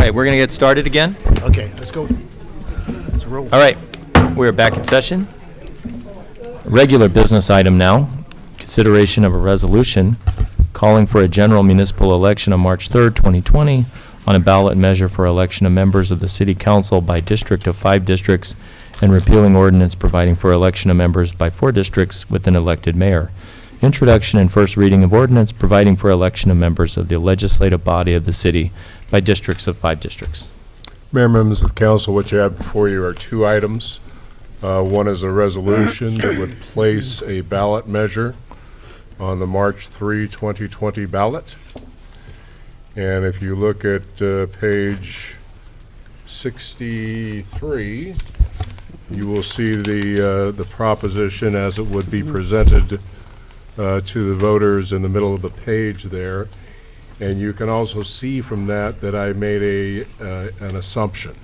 right, we're going to get started again. Okay, let's go. Let's roll. All right, we're back in session. Regular business item now, consideration of a resolution calling for a general municipal election on March 3rd, 2020, on a ballot measure for election of members of the city council by district of 5 districts and repealing ordinance providing for election of members by 4 districts with an elected mayor. Introduction and first reading of ordinance providing for election of members of the legislative body of the city by districts of 5 districts. Mayor, members of the council, what you have before you are 2 items. One is a resolution that would place a ballot measure on the March 3, 2020 ballot. And if you look at page 63, you will see the proposition as it would be presented to the voters in the middle of the page there. And you can also see from that that I made an assumption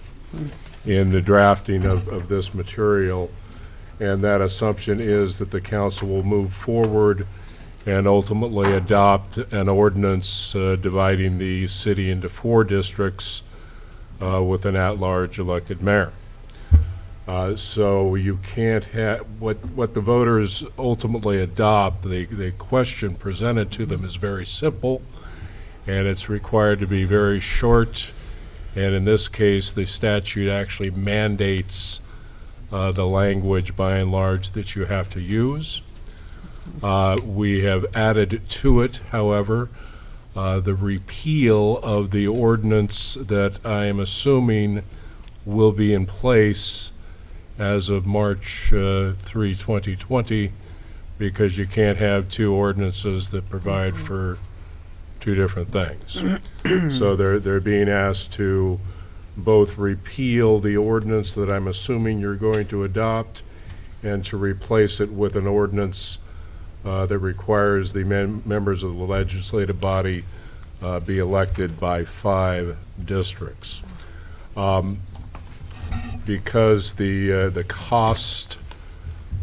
in the drafting of this material. And that assumption is that the council will move forward and ultimately adopt an ordinance dividing the city into 4 districts with an at-large elected mayor. So you can't have, what the voters ultimately adopt, the question presented to them is very simple, and it's required to be very short, and in this case, the statute actually mandates the language by and large that you have to use. We have added to it, however, the repeal of the ordinance that I am assuming will be in place as of March 3, 2020, because you can't have 2 ordinances that provide for 2 different things. So they're being asked to both repeal the ordinance that I'm assuming you're going to adopt and to replace it with an ordinance that requires the members of the legislative body be elected by 5 districts. Because the cost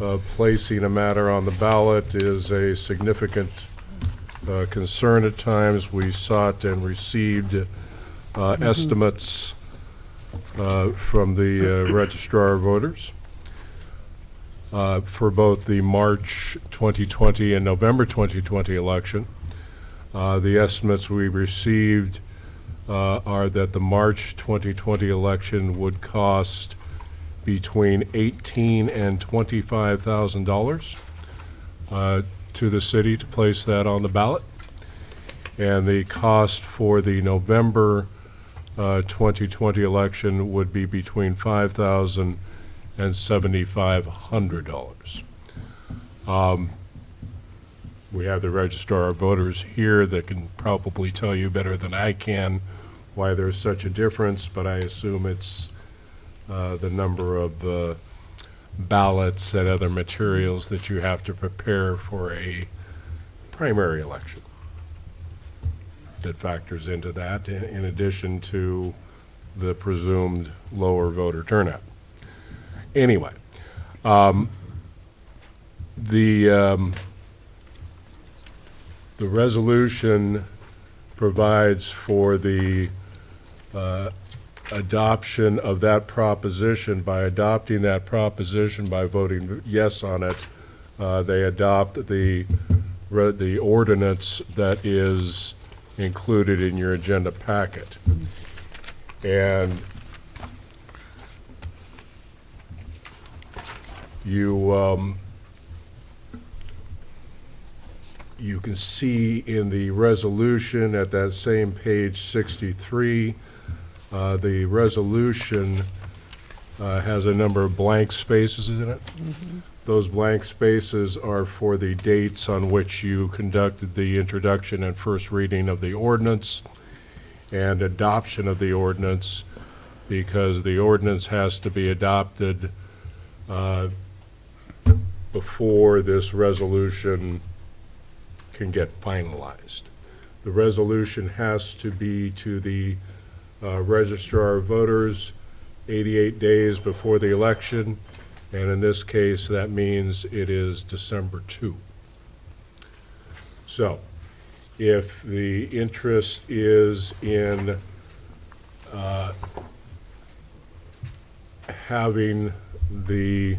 of placing a matter on the ballot is a significant concern at times, we sought and received estimates from the registrar of voters for both the March 2020 and November 2020 election. The estimates we received are that the March 2020 election would cost between $18,000 and $25,000 to the city to place that on the ballot. And the cost for the November 2020 election would be between $5,000 and $7,500. We have the registrar of voters here that can probably tell you better than I can why there's such a difference, but I assume it's the number of ballots and other materials that you have to prepare for a primary election that factors into that, in addition to the presumed lower voter turnout. Anyway, the resolution provides for the adoption of that proposition. By adopting that proposition, by voting yes on it, they adopt the ordinance that is included in your agenda packet. And you can see in the resolution at that same page 63, the resolution has a number of blank spaces in it. Mm-hmm. Those blank spaces are for the dates on which you conducted the introduction and first reading of the ordinance and adoption of the ordinance, because the ordinance has to be adopted before this resolution can get finalized. The resolution has to be to the registrar of voters 88 days before the election, and in this case that means it is December 2. So if the interest is in having the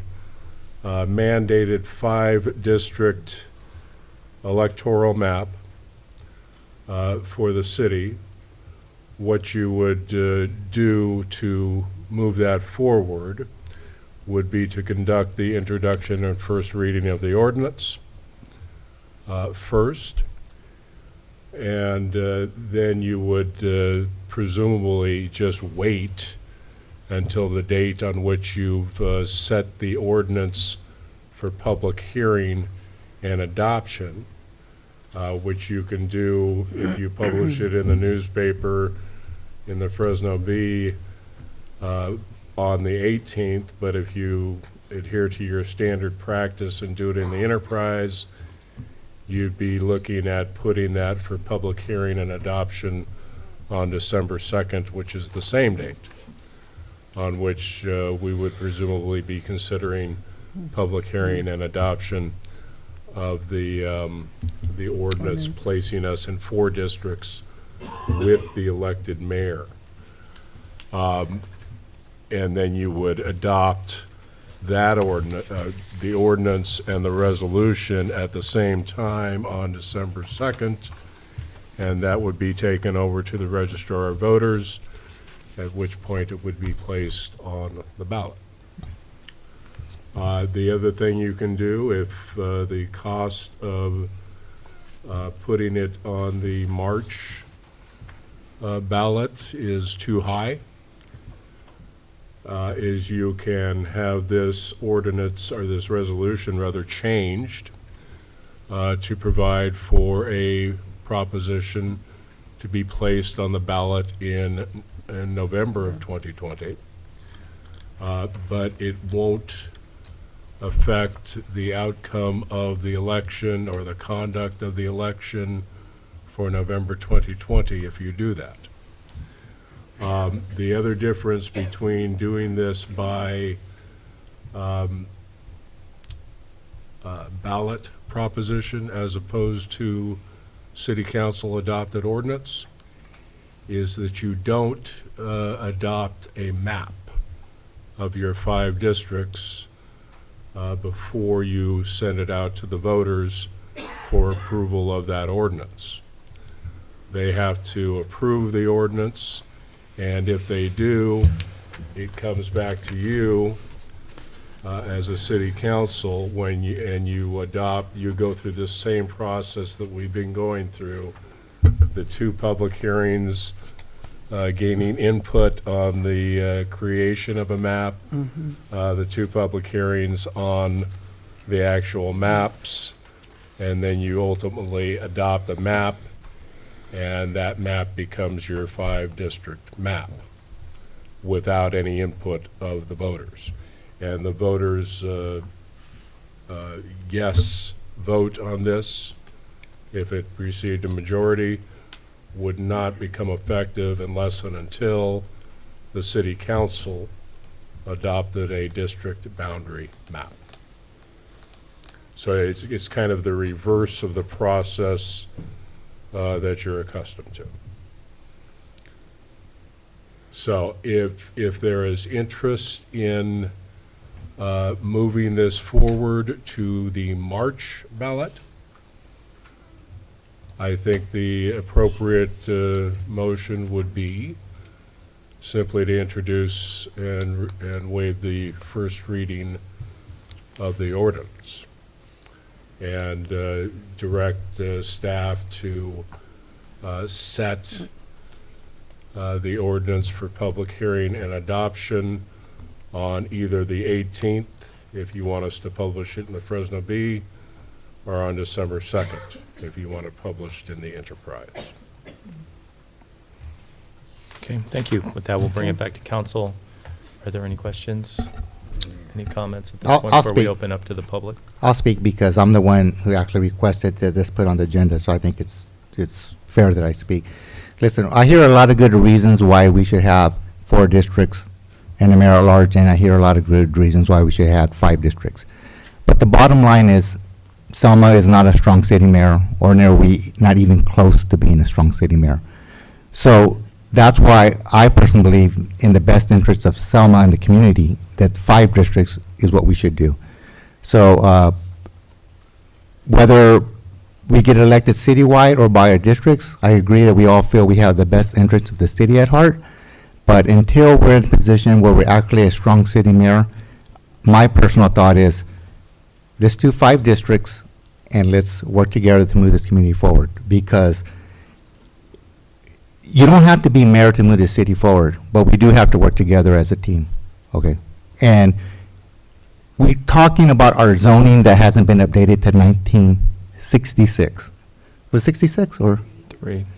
mandated 5-district electoral map for the city, what you would do to move that forward would be to conduct the introduction and first reading of the ordinance first, and then you would presumably just wait until the date on which you've set the ordinance for public hearing and adoption, which you can do if you publish it in the newspaper in the Fresno Bee on the 18th, but if you adhere to your standard practice and do it in the Enterprise, you'd be looking at putting that for public hearing and adoption on December 2nd, which is the same date on which we would presumably be considering public hearing and adoption of the ordinance placing us in 4 districts with the elected mayor. And then you would adopt that the ordinance and the resolution at the same time on December 2nd, and that would be taken over to the Registrar of Voters, at which point it would be placed on the ballot. The other thing you can do, if the cost of putting it on the March ballot is too high, is you can have this ordinance, or this resolution rather, changed to provide for a proposition to be placed on the ballot in November of 2020. But it won't affect the outcome of the election or the conduct of the election for November 2020 if you do that. The other difference between doing this by ballot proposition as opposed to city council adopted ordinance is that you don't adopt a map of your 5 districts before you send it out to the voters for approval of that ordinance. They have to approve the ordinance, and if they do, it comes back to you as a city council when you adopt. You go through this same process that we've been going through, the 2 public hearings, gaining input on the creation of a map, the 2 public hearings on the actual maps, and then you ultimately adopt a map, and that map becomes your 5-district map without any input of the voters. And the voters, yes, vote on this, if it received a majority, would not become effective unless and until the city council adopted a district boundary map. So it's kind of the reverse of the process that you're accustomed to. So if there is interest in moving this forward to the March ballot, I think the appropriate motion would be simply to introduce and waive the first reading of the ordinance, and direct staff to set the ordinance for public hearing and adoption on either the 18th, if you want us to publish it in the Fresno Bee, or on December 2nd, if you want it published in the Enterprise. Okay, thank you. With that, we'll bring it back to council. Are there any questions? Any comments at this I'll point before we speak. open up to the public? I'll speak because I'm the one who actually requested that this put on the agenda, so I think it's fair that I speak. Listen, I hear a lot of good reasons why we should have 4 districts and a mayor at large, and I hear a lot of good reasons why we should have 5 districts. But the bottom line is, Selma is not a strong city mayor, or not even close to being a strong city mayor. So that's why I personally believe in the best interest of Selma and the community, that 5 districts is what we should do. So whether we get elected citywide or by our districts, I agree that we all feel we have the best interest of the city at heart. But until we're in a position where we're actually a strong city mayor, my personal thought is, let's do 5 districts and let's work together to move this community forward. Because you don't have to be mayor to move the city forward, but we do have to work together as a team, okay? And we're talking about our zoning that hasn't been updated to 1966. Was it 66 or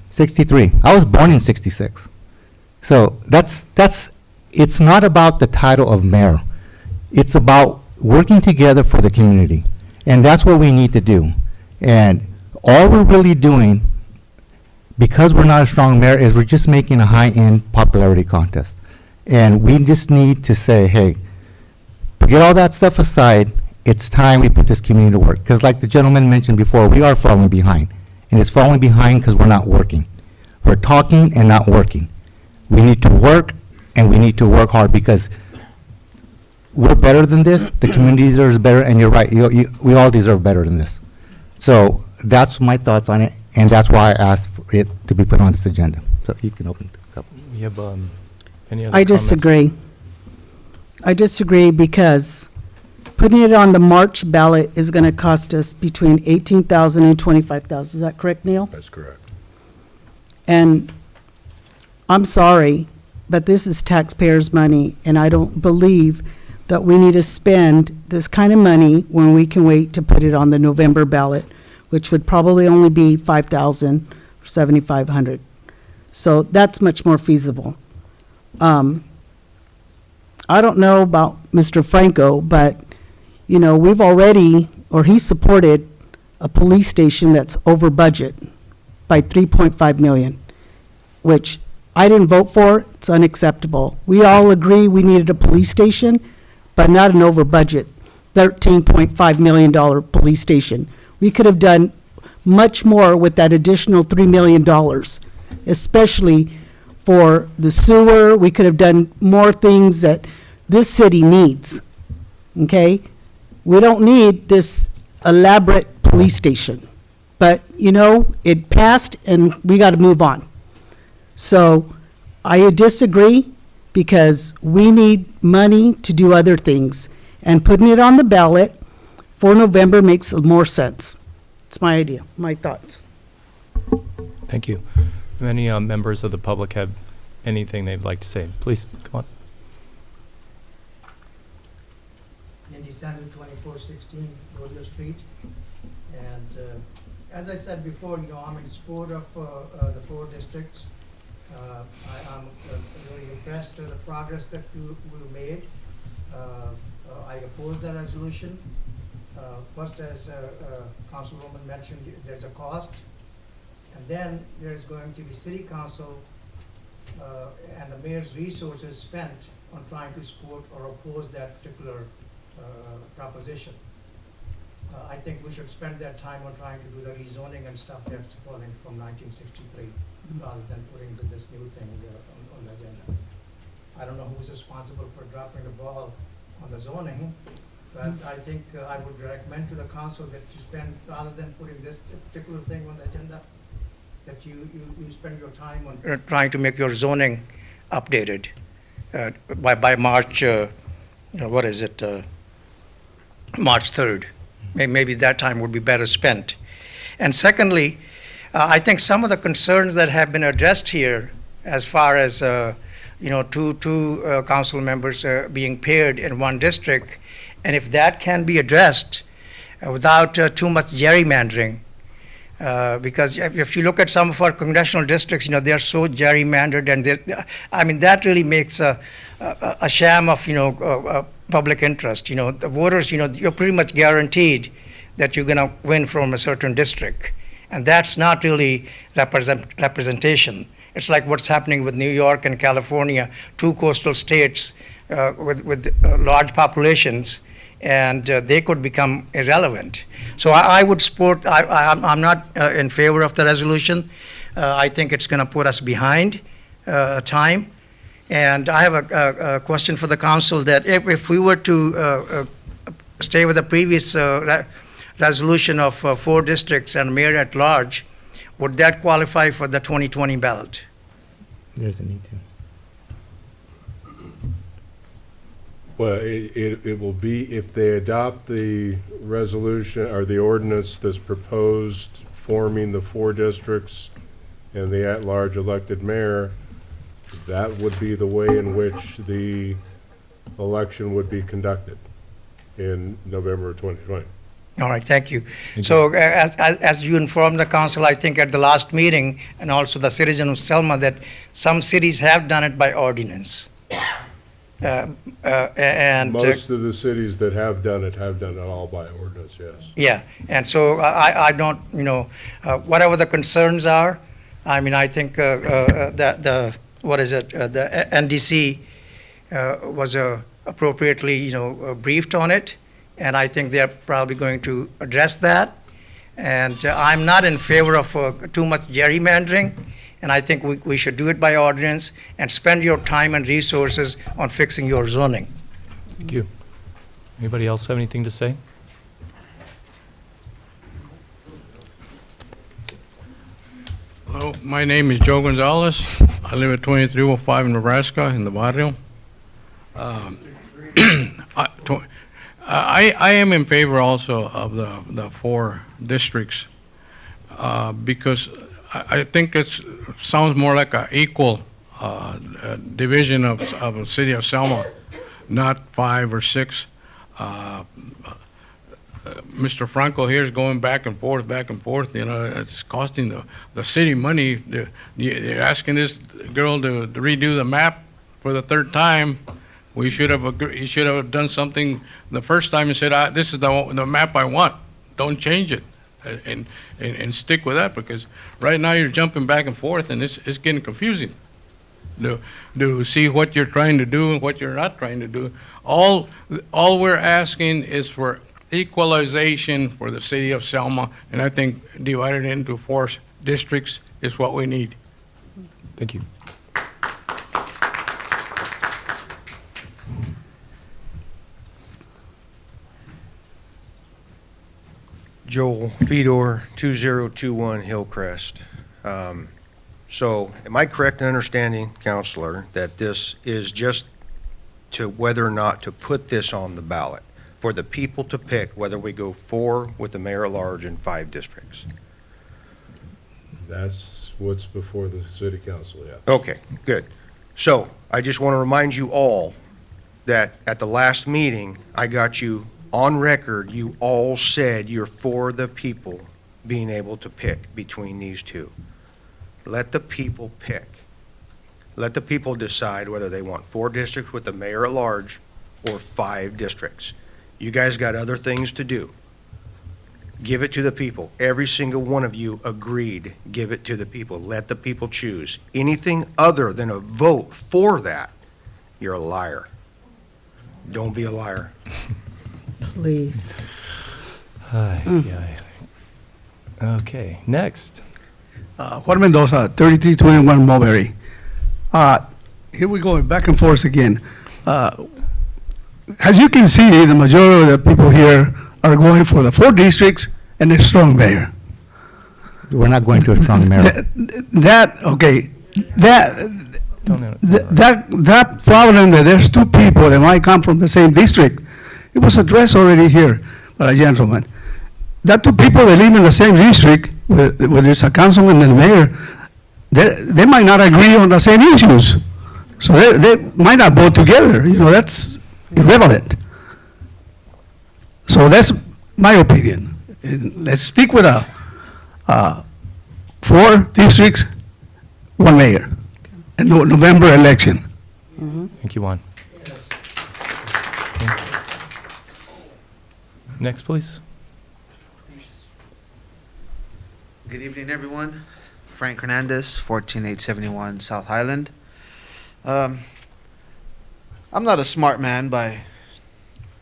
63? I was born in 66. So it's not about the title of mayor. It's about working together for the community. And that's what we need to do. And all we're really doing, because we're not a strong mayor, is we're just making a high-end popularity contest. And we just need to say, hey, forget all that stuff aside, it's time we put this community to work. Because like the gentleman mentioned before, we are falling behind. And it's falling behind because we're not working. We're talking and not working. We need to work, and we need to work hard, because we're better than this, the community deserves better, and you're right, we all deserve better than this. So that's my thoughts on it, and that's why I asked for it to be put on this agenda. So you can open it up. You have any other I comments? disagree. I disagree because putting it on the March ballot is going to cost us between $18,000 and $25,000. Is that correct, Neil? That's correct. And I'm sorry, but this is taxpayers' money, and I don't believe that we need to spend this kind of money when we can wait to put it on the November ballot, which would probably only be $5,000 or $7,500. So that's much more feasible. I don't know about Mr. Franco, but, you know, we've already, or he supported a police station that's over budget by 3.5 million, which I didn't vote for. It's unacceptable. We all agree we needed a police station, but not an over budget, $13.5 million police station. We could have done much more with that additional $3 million, especially for the sewer. We could have done more things that this city needs, okay? We don't need this elaborate police station. But, you know, it passed and we got to move on. So I disagree, because we need money to do other things. And putting it on the ballot for November makes more sense. It's my idea, my thoughts. Thank you. Do any members of the public have anything they'd like to say? Please, come on. Andy Sandler, 2416 Rodeo Street. And as I said before, you know, I'm in support of the 4 districts. I'm really impressed with the progress that we made. I oppose the resolution. First, as Councilwoman mentioned, there's a cost. And then there's going to be city council and the mayor's resources spent on trying to support or oppose that particular proposition. I think we should spend that time on trying to do the rezoning and stuff that's falling from 1963, rather than putting this new thing on the agenda. I don't know who's responsible for dropping the ball on the zoning, but I think I would recommend to the council that you spend, rather than putting this particular thing on the agenda, that you spend your time on trying to make your zoning updated by March, what is it, March 3rd. Maybe that time would be better spent. And secondly, I think some of the concerns that have been addressed here, as far as two council members being paired in one district, and if that can be addressed without too much gerrymandering, because if you look at some of our congressional districts, you know, they're so gerrymandered, and that really makes a sham of, public interest. You know, the voters, you're pretty much guaranteed that you're going to win from a certain district, and that's not really representation. It's like what's happening with New York and California, 2 coastal states with large populations, and they could become irrelevant. So I would support, I'm not in favor of the resolution. I think it's going to put us behind. time. And I have a question for the council, that if we were to stay with the previous resolution of 4 districts and mayor at large, would that qualify for the 2020 ballot? There's a need to. Well, it will be, if they adopt the resolution or the ordinance that's proposed forming the 4 districts and the at-large elected mayor, that would be the way in which the election would be conducted in November of 2020. All right, thank you. Thank So as you informed the council, I think at the last meeting, and also the citizen of Selma, that some cities have done it by ordinance. And Most of the cities that have done it all by ordinance, yes. yeah, and so I don't, whatever the concerns are, I mean, I think that the NDC was appropriately, briefed on it, and I think they're probably going to address that. And I'm not in favor of too much gerrymandering, and I think we should do it by ordinance and spend your time and resources on fixing your zoning. Thank you. Anybody else have anything to say? Hello, my name is Joe Gonzalez. I live at 2305 in Nebraska, in the barrio. I am in favor also of the 4 districts because I think it sounds more like an equal division of the city of Selma, not 5 or 6. Mr. Franco here is going back and forth, it's costing the city money. You're asking this girl to redo the map for the 3rd time. He should have done something the first time and said, this is the map I want. Don't change it. And stick with that, because right now you're jumping back and forth and it's getting confusing to see what you're trying to do and what you're not trying to do. All we're asking is for equalization for the city of Selma, and I think divided into 4 districts is what we need. Thank you. Joel Fedor, 2021 Hillcrest. So am I correct in understanding, Counselor, that this is just to whether or not to put this on the ballot for the people to pick whether we go 4 with the mayor at large in 5 districts? That's what's before the city council, yeah. Okay, good. So I just want to remind you all that at the last meeting, I got you on record, you all said you're for the people being able to pick between these 2. Let the people pick. Let the people decide whether they want 4 districts with the mayor at large or 5 districts. You guys got other things to do. Give it to the people. Every single one of you agreed, give it to the people. Let the people choose. Anything other than a vote for that, you're a liar. Don't be a liar. Please. Okay, next. Juan Mendoza, 3321 Mulberry. Here we go, back and forth again. As you can see, the majority of the people here are going for the 4 districts and a strong mayor. We're not going to a strong mayor. That problem that there's 2 people that might come from the same district, it was addressed already here by a gentleman. That 2 people that live in the same district, whether it's a councilman and a mayor, they might not agree on the same issues. So they might not vote together. That's irrelevant. So that's my opinion. Let's stick with 4 districts, 1 mayor, and November election. Thank you, Juan. Next, please. Good evening, everyone. Frank Hernandez, 14871 South Highland. I'm not a smart man by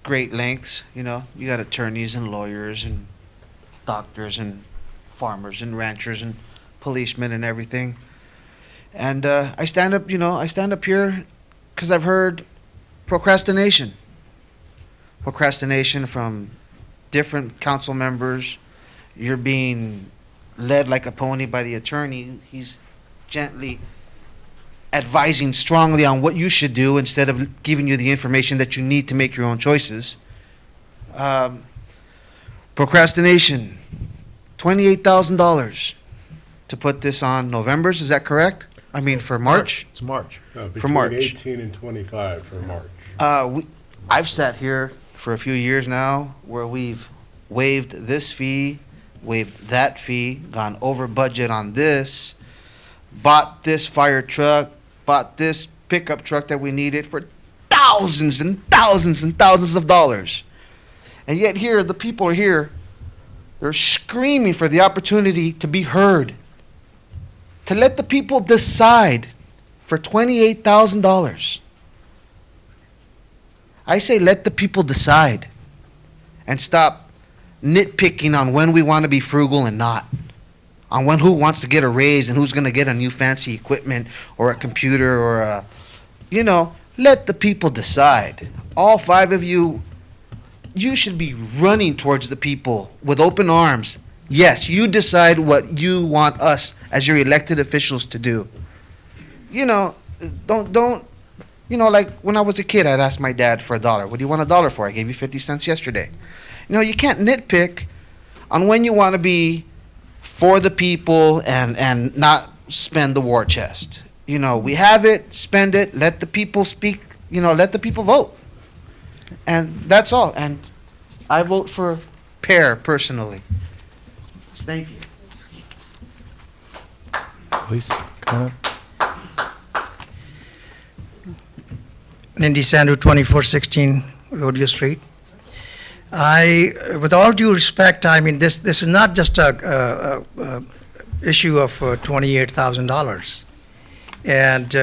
great lengths. You got attorneys and lawyers and doctors and farmers and ranchers and policemen and everything. And I stand up, I stand up here because I've heard procrastination. Procrastination from different council members. You're being led like a pony by the attorney. He's gently advising strongly on what you should do instead of giving you the information that you need to make your own choices. Procrastination, $28,000 to put this on November's, is that correct? I mean, for March? It's March. Between March. 18 and 25 for March. I've sat here for a few years now where we've waived this fee, waived that fee, gone over budget on this, bought this fire truck, bought this pickup truck that we needed for thousands and thousands and thousands of dollars. And yet here, the people are here, they're screaming for the opportunity to be heard, to let the people decide for $28,000. I say let the people decide and stop nitpicking on when we want to be frugal and not, on when who wants to get a raise and who's going to get a new fancy equipment or a computer or a, let the people decide. All 5 of you, you should be running towards the people with open arms. Yes, you decide what you want us as your elected officials to do. Don't, like when I was a kid, I'd ask my dad for $1. What do you want $1 for? I gave you 50 cents yesterday. You can't nitpick on when you want to be for the people and not spend the war chest. We have it, spend it, let the people speak, let the people vote. And that's all. And I vote for Pear personally. Thank you. Please, come up. Nindy Sandu, 2416 Rodeo Street. With all due respect, I mean, this is not just a issue of $28,000. And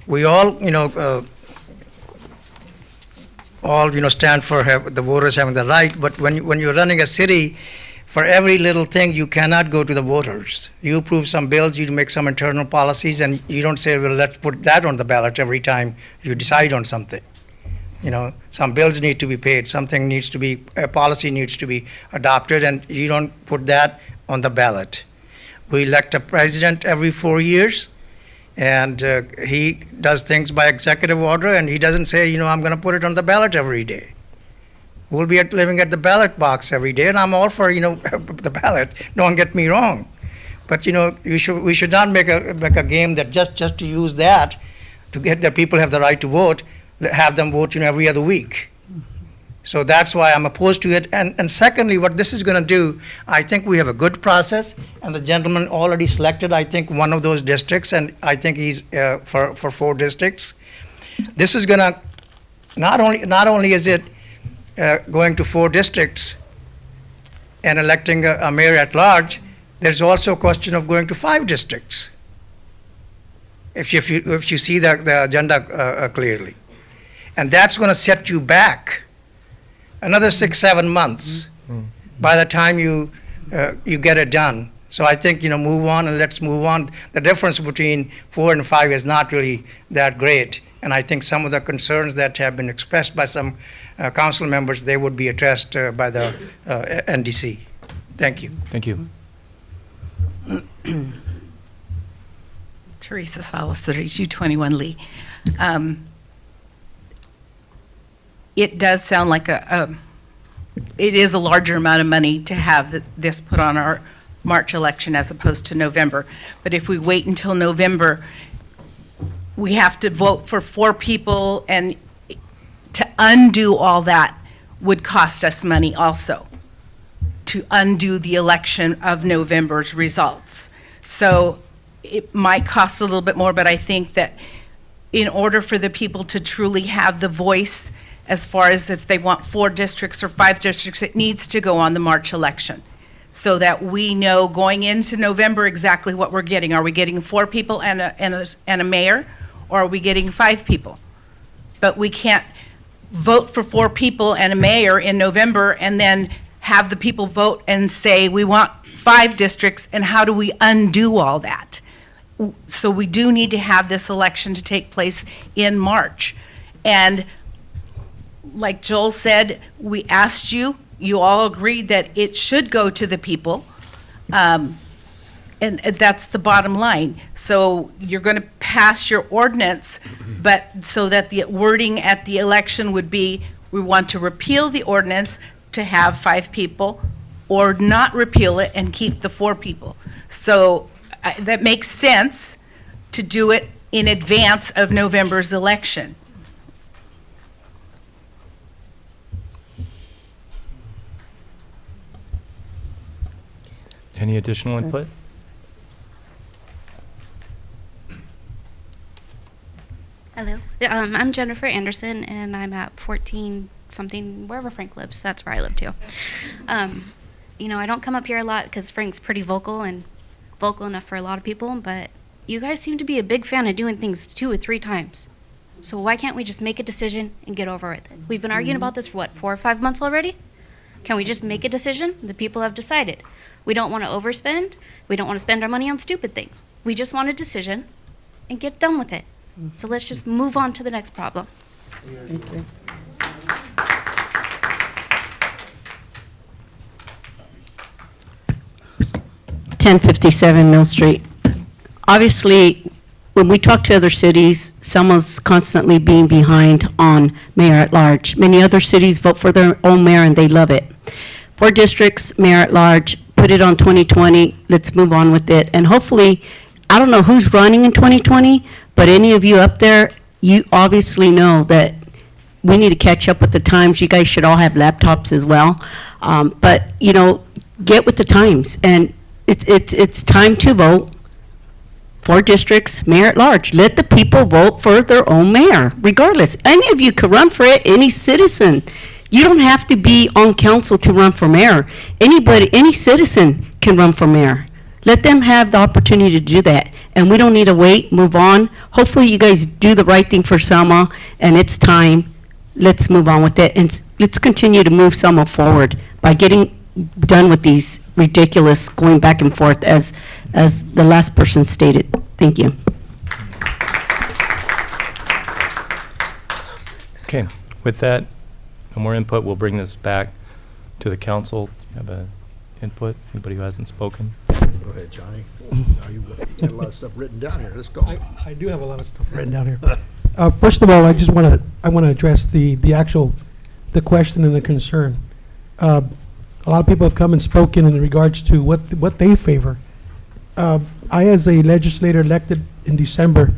we all, stand for the voters having the right, but when you're running a city, for every little thing, you cannot go to the voters. You approve some bills, you make some internal policies, and you don't say, well, let's put that on the ballot every time you decide on something. Some bills need to be paid, a policy needs to be adopted, and you don't put that on the ballot. We elect a president every 4 years, and he does things by executive order, and he doesn't say, I'm going to put it on the ballot every day. We'll be living at the ballot box every day, and I'm all for, the ballot. Don't get me wrong. But, we should not make a game that just to use that to get the people have the right to vote, have them vote, every other week. So that's why I'm opposed to it. And secondly, what this is going to do, I think we have a good process, and the gentleman already selected, I think, one of those districts, and I think he's for 4 districts. This is going to, not only is it going to 4 districts and electing a mayor at large, there's also a question of going to 5 districts, if you see the agenda clearly. And that's going to set you back another 6-7 months by the time you get it done. So I think, move on and let's move on. The difference between 4 and 5 is not really that great. And I think some of the concerns that have been expressed by some council members, they would be addressed by the NDC. Thank you. Thank you. Teresa Salas, 3221 Lee. It does sound like it is a larger amount of money to have this put on our March election as opposed to November. But if we wait until November, we have to vote for 4 people, and to undo all that would cost us money also, to undo the election of November's results. So it might cost a little bit more, but I think that in order for the people to truly have the voice, as far as if they want 4 districts or 5 districts, it needs to go on the March election, so that we know going into November exactly what we're getting. Are we getting 4 people and a mayor, or are we getting 5 people? But we can't vote for 4 people and a mayor in November and then have the people vote and say we want 5 districts, and how do we undo all that? So we do need to have this election to take place in March. And like Joel said, we asked you, you all agreed that it should go to the people. And that's the bottom line. So you're going to pass your ordinance, but so that the wording at the election would be, we want to repeal the ordinance to have 5 people, or not repeal it and keep the 4 people. So that makes sense to do it in advance of November's election. Any additional input? Hello. I'm Jennifer Anderson, and I'm at 14 something, wherever Frank lives. That's where I live too. I don't come up here a lot because Frank's pretty vocal and vocal enough for a lot of people, but you guys seem to be a big fan of doing things 2 or 3 times. So why can't we just make a decision and get over it? We've been arguing about this for what, 4 or 5 months already? Can we just make a decision? The people have decided. We don't want to overspend. We don't want to spend our money on stupid things. We just want a decision and get done with it. So let's just move on to the next problem. Okay. 1057 Mill Street. Obviously, when we talk to other cities, Selma's constantly being behind on mayor at large. Many other cities vote for their own mayor and they love it. 4 districts, mayor at large, put it on 2020, let's move on with it. And hopefully, I don't know who's running in 2020, but any of you up there, you obviously know that we need to catch up with the times. You guys should all have laptops as well. But, get with the times. And it's time to vote. 4 districts, mayor at large. Let the people vote for their own mayor, regardless. Any of you could run for it, any citizen. You don't have to be on council to run for mayor. Anybody, any citizen can run for mayor. Let them have the opportunity to do that. And we don't need to wait, move on. Hopefully you guys do the right thing for Selma, and it's time. Let's move on with it, and let's continue to move Selma forward by getting done with these ridiculous going back and forth as the last person stated. Thank you. Okay, with that, no more input, we'll bring this back to the council. Have a input? Anybody who hasn't spoken? Go ahead, Johnny. Now you got a lot of stuff written down here. Let's go. I do have a lot of stuff written down here. First of all, I want to address the question and the concern. A lot of people have come and spoken in regards to what they favor. I, as a legislator elected in December,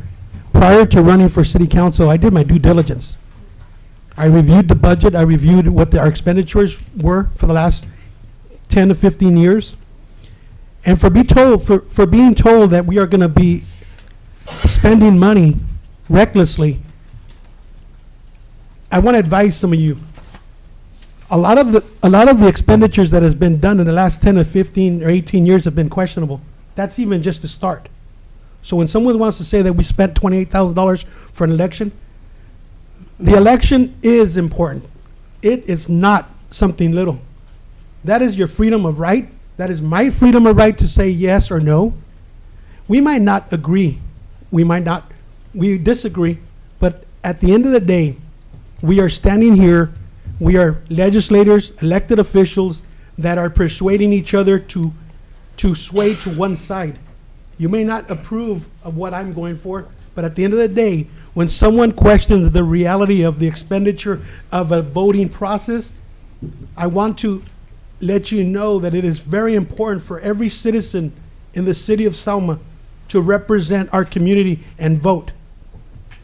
prior to running for city council, I did my due diligence. I reviewed the budget. I reviewed what our expenditures were for the last 10 to 15 years. And for being told that we are going to be spending money recklessly, I want to advise some of you. A lot of the expenditures that has been done in the last 10 or 15 or 18 years have been questionable. That's even just a start. So when someone wants to say that we spent $28,000 for an election, the election is important. It is not something little. That is your freedom of right. That is my freedom of right to say yes or no. We might not agree. We disagree. But at the end of the day, we are standing here. We are legislators, elected officials that are persuading each other to sway to one side. You may not approve of what I'm going for, but at the end of the day, when someone questions the reality of the expenditure of a voting process, I want to let you know that it is very important for every citizen in the city of Selma to represent our community and vote.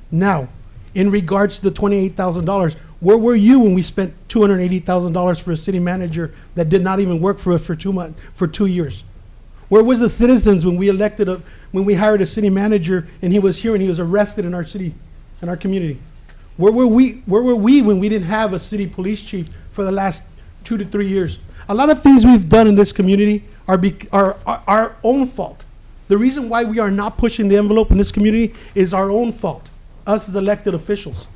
Now, in regards to the $28,000, where were you when we spent $280,000 for a city manager that did not even work for us for 2 years? Where was the citizens when we hired a city manager and he was here and he was arrested in our city, in our community? Where were we when we didn't have a city police chief for the last 2 to 3 years? A lot of things we've done in this community are our own fault. The reason why we are not pushing the envelope in this community is our own fault, us as elected officials.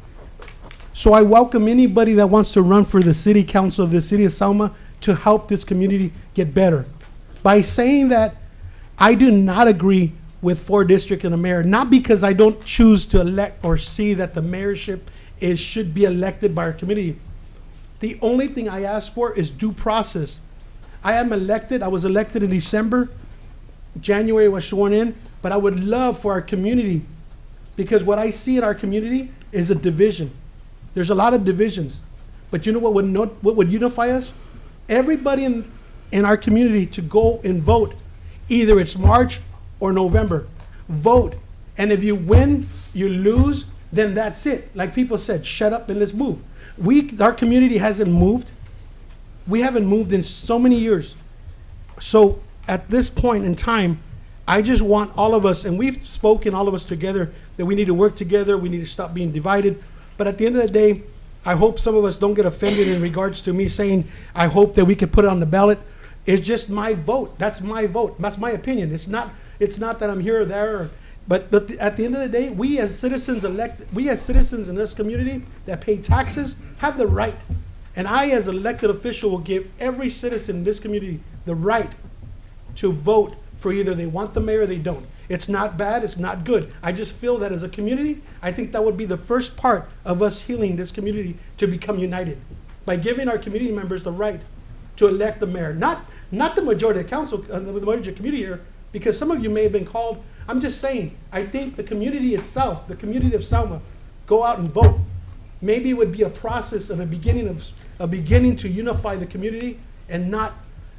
So I welcome anybody that wants to run for the city council of the city of Selma to help this community get better. By saying that I do not agree with 4 districts and a mayor, not because I don't choose to elect or see that the mayorship should be elected by our community. The only thing I ask for is due process. I was elected in December, January was sworn in, but I would love for our community, because what I see in our community is a division. There's a lot of divisions, but you know what would unify us? Everybody in our community to go and vote. Either it's March or November. Vote. And if you win, you lose, then that's it. Like people said, shut up and let's move. Our community hasn't moved. We haven't moved in so many years. So at this point in time, I just want all of us, and we've spoken all of us together, that we need to work together, we need to stop being divided. But at the end of the day, I hope some of us don't get offended in regards to me saying, I hope that we can put it on the ballot. It's just my vote. That's my vote. That's my opinion. It's not that I'm here or there. But at the end of the day, we as citizens in this community that pay taxes have the right. And I, as elected official, will give every citizen in this community the right to vote for either they want the mayor or they don't. It's not bad, it's not good. I just feel that as a community, I think that would be the first part of us healing this community to become united, by giving our community members the right to elect the mayor. Not the majority of the council, the majority of the community here, because some of you may have been called. I'm just saying, I think the community itself, the community of Selma, go out and vote. Maybe it would be a process and a beginning to unify the community, and not,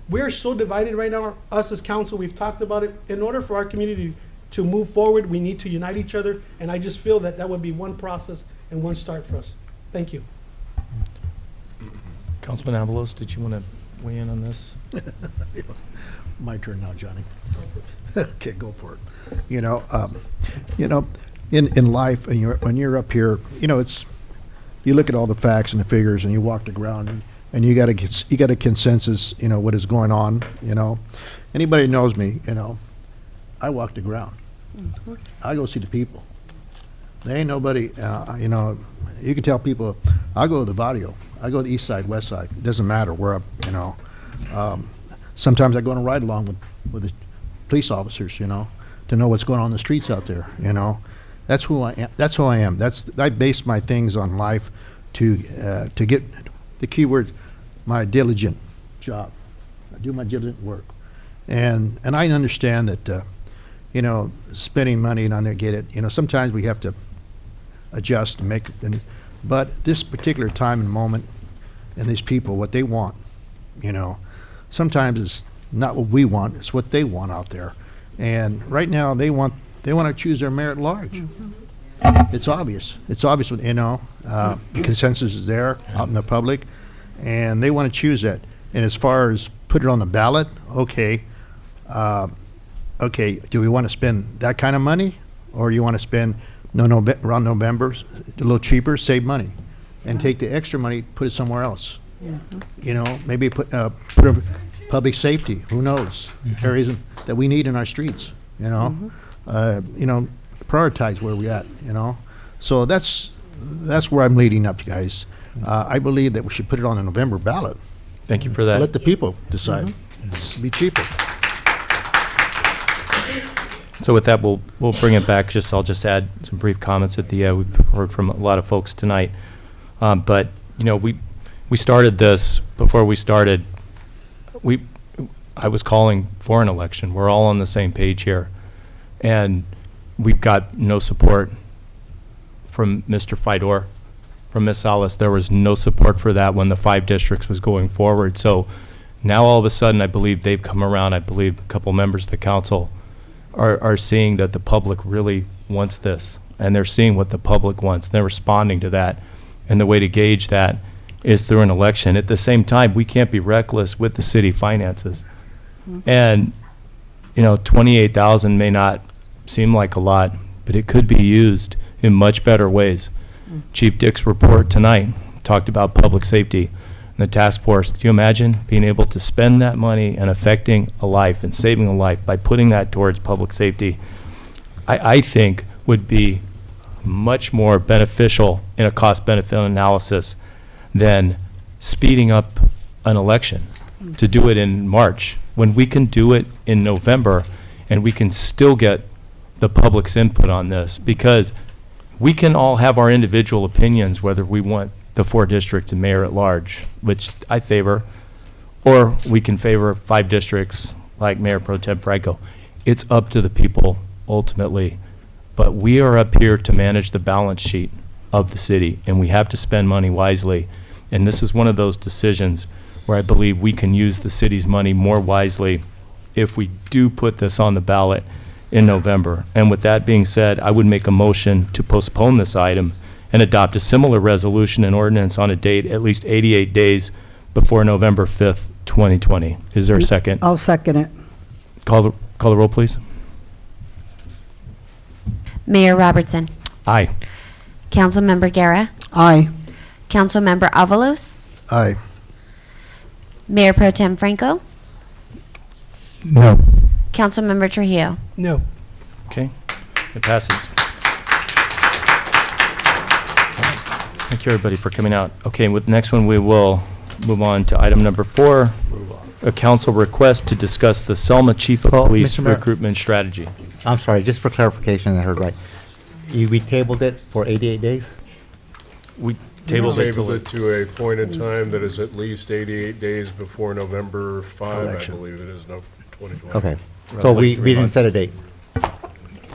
we're so divided right now, us as council, we've talked about it. In order for our community to move forward, we need to unite each other, and I just feel that would be one process and one start for us. Thank you. Councilman Avalos, did you want to weigh in on this? My turn now, Johnny. Okay, go for it. In life, and when you're up here, you look at all the facts and the figures, and you walk the ground, and you got a consensus, what is going on. Anybody who knows me, I walk the ground. I go see the people. There ain't nobody, you can tell people, I go to the Barrio. I go to the east side, west side. It doesn't matter where sometimes I go on a ride along with the police officers, to know what's going on in the streets out there, That's who I am. That's who I am. I base my things on life to get the key word, my diligent job. I do my diligent work. And I understand that, spending money and on there get it, sometimes we have to adjust and make it. But this particular time and moment and these people, what they want, sometimes it's not what we want, it's what they want out there. And right now they want to choose their mayor at large. It's obvious. It's obvious, the consensus is there out in the public, and they want to choose that. And as far as put it on the ballot, okay, do we want to spend that kind of money, or do you want to spend around November, a little cheaper, save money, and take the extra money, put it somewhere else? Maybe put public safety. Who knows? Areas that we need in our streets. Prioritize where we at. So that's where I'm leading up, guys. I believe that we should put it on a November ballot. Thank you for that. Let the people decide. Be cheaper. So with that, we'll bring it back. I'll just add some brief comments at the end. We've heard from a lot of folks tonight. But we started this before we started. I was calling for an election. We're all on the same page here. And we've got no support from Mr. Fidor, from Ms. Salas. There was no support for that when the 5 districts was going forward. So now all of a sudden, I believe they've come around. I believe a couple members of the council are seeing that the public really wants this. And they're seeing what the public wants. They're responding to that. And the way to gauge that is through an election. At the same time, we can't be reckless with the city finances. And, 28,000 may not seem like a lot, but it could be used in much better ways. Chief Dick's report tonight talked about public safety and the task force. Do you imagine being able to spend that money and affecting a life and saving a life by putting that towards public safety? I think would be much more beneficial in a cost-benefit analysis than speeding up an election to do it in March, when we can do it in November and we can still get the public's input on this, because we can all have our individual opinions whether we want the 4 districts and mayor at large, which I favor, or we can favor 5 districts like Mayor Pro Tem Franco. It's up to the people ultimately, but we are up here to manage the balance sheet of the city, and we have to spend money wisely. And this is one of those decisions where I believe we can use the city's money more wisely if we do put this on the ballot in November. And with that being said, I would make a motion to postpone this item and adopt a similar resolution and ordinance on a date at least 88 days before November 5th, 2020. Is there a second? I'll second it. Call the roll, please. Mayor Robertson, Aye. Councilmember Guerra, Aye. Councilmember Avalos, Aye. Mayor Pro Tem Franco, No. Councilmember Trujillo. No. Okay, it passes. Thank you, everybody, for coming out. Okay, with the next one, we will move on to item number 4, a council request to discuss the Selma Chief of Oh, Police Mr. Mayor. recruitment strategy. I'm sorry, just for clarification, I heard right. We tabled it for 88 days? We tabled it Tabled till it to a point in time that is at least 88 days before November 5, Election. I believe it is, no, 2020. Okay. So Roughly we 3 didn't months. set a date?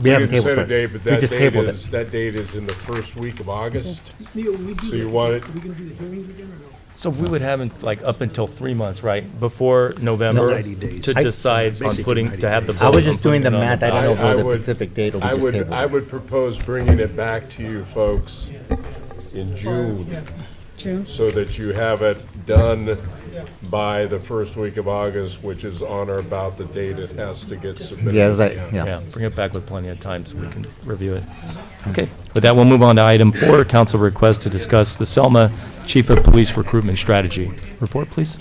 We haven't didn't tabled set a it. date, but We that just date tabled is, it. that date is in the first week of August. Neil, we do So you that. want it- We gonna do the hearings again or no? So we would have it like up until 3 months, right, before November? 90 days. To decide on Basically putting, 90 to have the days. vote I was on just doing the putting it on math. I don't know if I it was a would- specific date or we I just would, tabled I it. would propose bringing it back to you folks in June, June? so that you have it done by the first week of August, which is on or about the date it has to get submitted. Yeah, it's like, Yeah, yeah. bring it back with plenty of time so we can review it. Okay, with that, we'll move on to item 4, council request to discuss the Selma Chief of Police recruitment strategy. Report, please.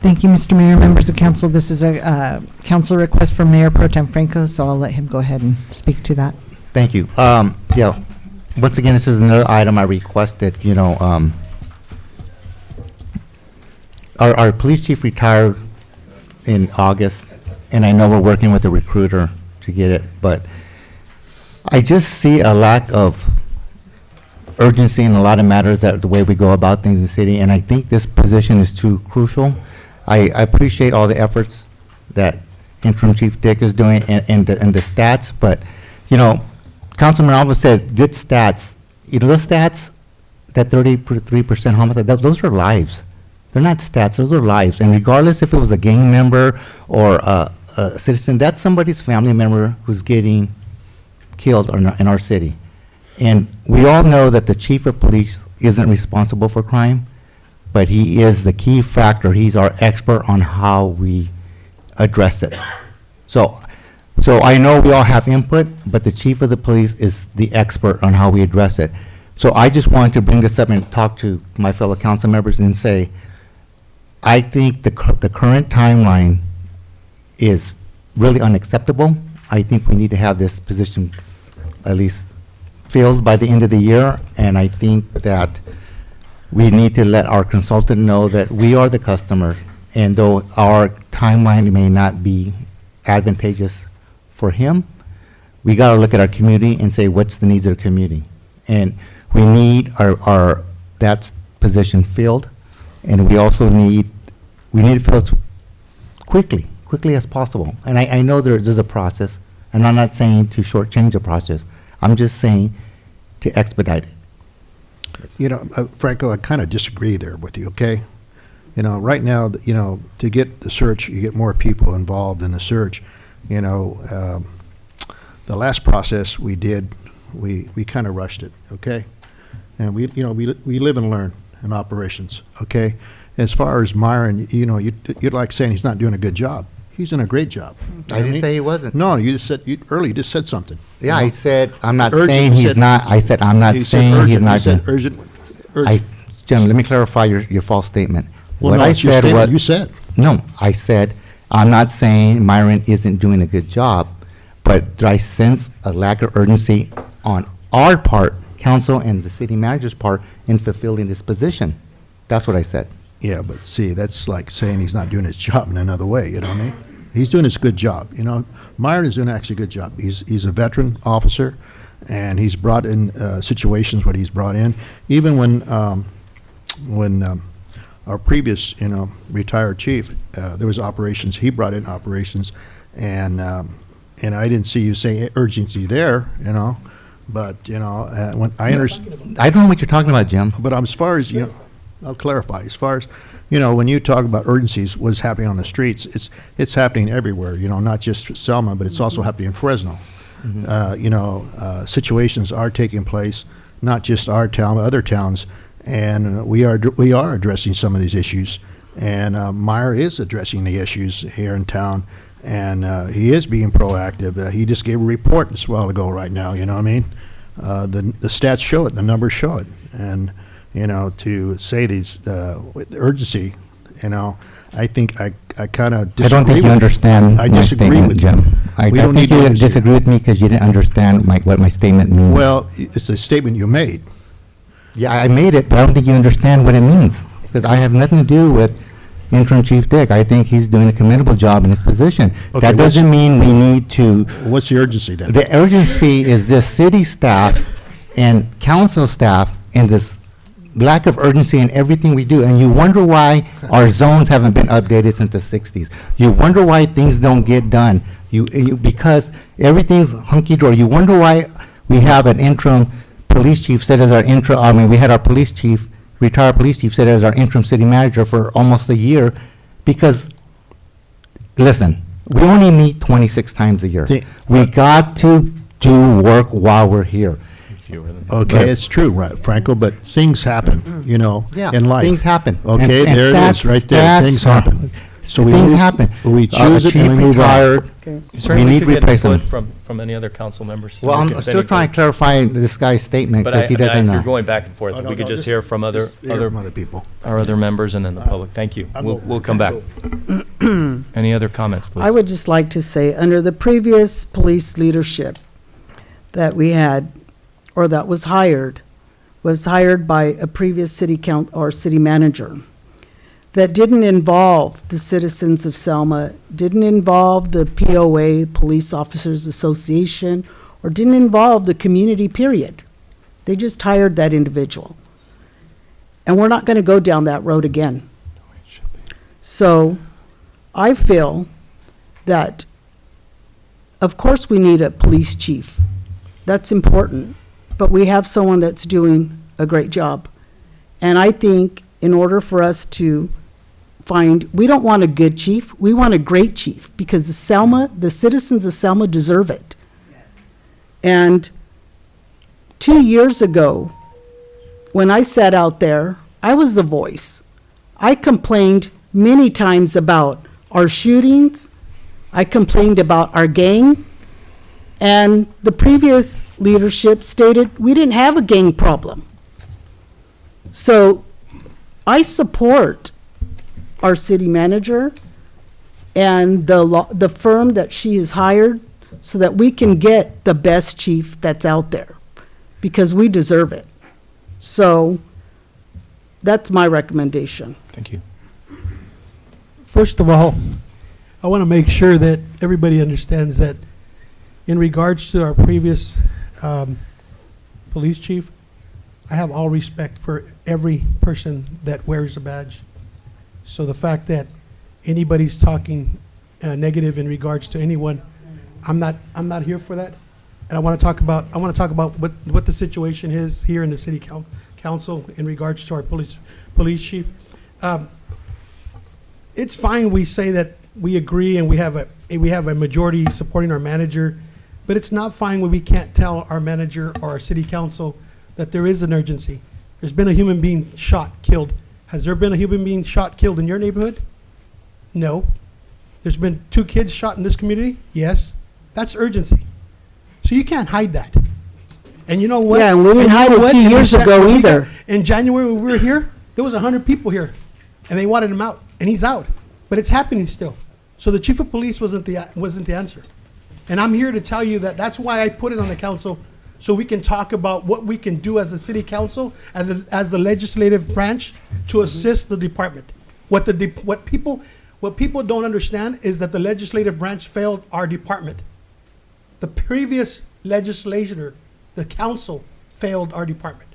Thank you, Mr. Mayor, members of council. This is a council request from Mayor Pro Tem Franco, so I'll let him go ahead and speak to that. Thank you. Yeah, once again, this is another item I requested, our police chief retired in August, and I know we're working with the recruiter to get it, but I just see a lack of urgency in a lot of matters, that the way we go about things in the city, and I think this position is too crucial. I appreciate all the efforts that interim Chief Dick is doing and the stats, but, Councilman Alva said, good stats. Those stats, that 33% homicide, those are lives. They're not stats, those are lives. And regardless if it was a gang member or a citizen, that's somebody's family member who's getting killed in our city. And we all know that the chief of police isn't responsible for crime, but he is the key factor. He's our expert on how we address it. So I know we all have input, but the chief of the police is the expert on how we address it. So I just wanted to bring this up and talk to my fellow council members and say, I think the current timeline is really unacceptable. I think we need to have this position at least filled by the end of the year, and I think that we need to let our consultant know that we are the customer, and though our timeline may not be advantageous for him, we got to look at our community and say, what's the needs of the community? And we need that position filled, and we also need to fill it quickly as possible. And I know there's a process, and I'm not saying to shortchange the process. I'm just saying to expedite it. Franco, I kind of disagree there with you, okay? Right now, to get the search, you get more people involved in the search. The last process we did, we kind of rushed it, okay? And we live and learn in operations, okay? As far as Myron, you'd like saying he's not doing a good job. He's doing a great job. I didn't say he wasn't. No, you just said, earlier you just said something. Yeah, I said, I'm not Urgent, saying you he's said- not, I said, I'm not You said saying he's urgent, not you said doing. urgent. Jim, let me clarify your false statement. Well, What no, I it's your said statement was- you said. No, I said, I'm not saying Myron isn't doing a good job, but I sense a lack of urgency on our part, council and the city manager's part, in fulfilling this position. That's what I said. Yeah, but see, that's like saying he's not doing his job in another way, you know what I mean? He's doing his good job, you know. Myron is doing actually a good job. He's a veteran officer, and he's brought in situations what he's brought in. Even when our previous, you know, retired chief, there was operations, he brought in operations, and I didn't see you say urgency there, you know, but, you know, when I understand. I don't know what you're talking about, Jim. But as far as, you know, I'll clarify, as far as, you know, when you talk about urgencies, what's happening on the streets, it's happening everywhere, you know, not just Selma, but it's also happening in Fresno. You know, situations are taking place, not just our town, but other towns, and we are addressing some of these issues. And Meyer is addressing the issues here in town, and he is being proactive. He just gave a report a while ago right now, you know what I mean? The stats show it, the numbers show it. And, you know, to say these, with urgency, you know, I think I kind of disagree. I don't think you understand I my disagree statement, with Jim. you. I We don't think need to you disagree with me because you didn't understand what my statement means. Well, it's a statement you made. Yeah, I made it, but I don't think you understand what it means, because I have nothing to do with Interim Chief Dick. I think he's doing a commendable job in his position. Okay, That doesn't mean we need to. What's the urgency then? The urgency is this city staff and council staff and this lack of urgency in everything we do. And you wonder why our zones haven't been updated since the 60s. You wonder why things don't get done. Because everything's hunky-dory. You wonder why we have an interim police chief set as our we had our police chief, retired police chief set as our interim city manager for almost a year, because, listen, we only meet 26 times a year. We got to do work while we're here. Okay, it's true, right, Franco, but things happen, you know, Yeah, in life. things happen. Okay, And there it is, right there, things happen. So we Things move- happen. We choose it Chief and we move on. retired. You We need could get replacement. input from any other council members. Well, I'm If still trying to clarify this guy's statement, But because he doesn't know. you're going back and forth. Oh, no, We could no, just just- hear from other, just hear from other people. our other members and then the public. Thank you. I'm We'll, over we'll it. come back. Any other comments, please? I would just like to say, under the previous police leadership that we had, or that was hired by a previous city or city manager, that didn't involve the citizens of Selma, didn't involve the POA, Police Officers Association, or didn't involve the community, period. They just hired that individual. And we're not going to go down that road again. So I feel that, of course, we need a police chief. That's important. But we have someone that's doing a great job. And I think in order for us to we don't want a good chief, we want a great chief, because the citizens of Selma deserve it. And 2 years ago, when I sat out there, I was the voice. I complained many times about our shootings. I complained about our gang. And the previous leadership stated we didn't have a gang problem. So I support our city manager and the firm that she has hired, so that we can get the best chief that's out there, because we deserve it. So that's my recommendation. Thank you. First of all, I want to make sure that everybody understands that in regards to our previous police chief, I have all respect for every person that wears a badge. So the fact that anybody's talking negative in regards to anyone, I'm not here for that. And I want to talk about what the situation is here in the city council in regards to our police chief. It's fine we say that we agree and we have a majority supporting our manager, but it's not fine when we can't tell our manager or our city council that there is an urgency. There's been a human being shot, killed. Has there been a human being shot, killed in your neighborhood? No. There's been 2 kids shot in this community? Yes. That's urgency. So you can't hide that. And you know what? Yeah, and we didn't hide it 2 years ago either. In January when we were here, there was 100 people here, and they wanted him out, and he's out. But it's happening still. So the chief of police wasn't the answer. And I'm here to tell you that that's why I put it on the council, so we can talk about what we can do as a city council, as the legislative branch, to assist the department. What What people don't understand is that the legislative branch failed our department. The previous legislator, the council, failed our department.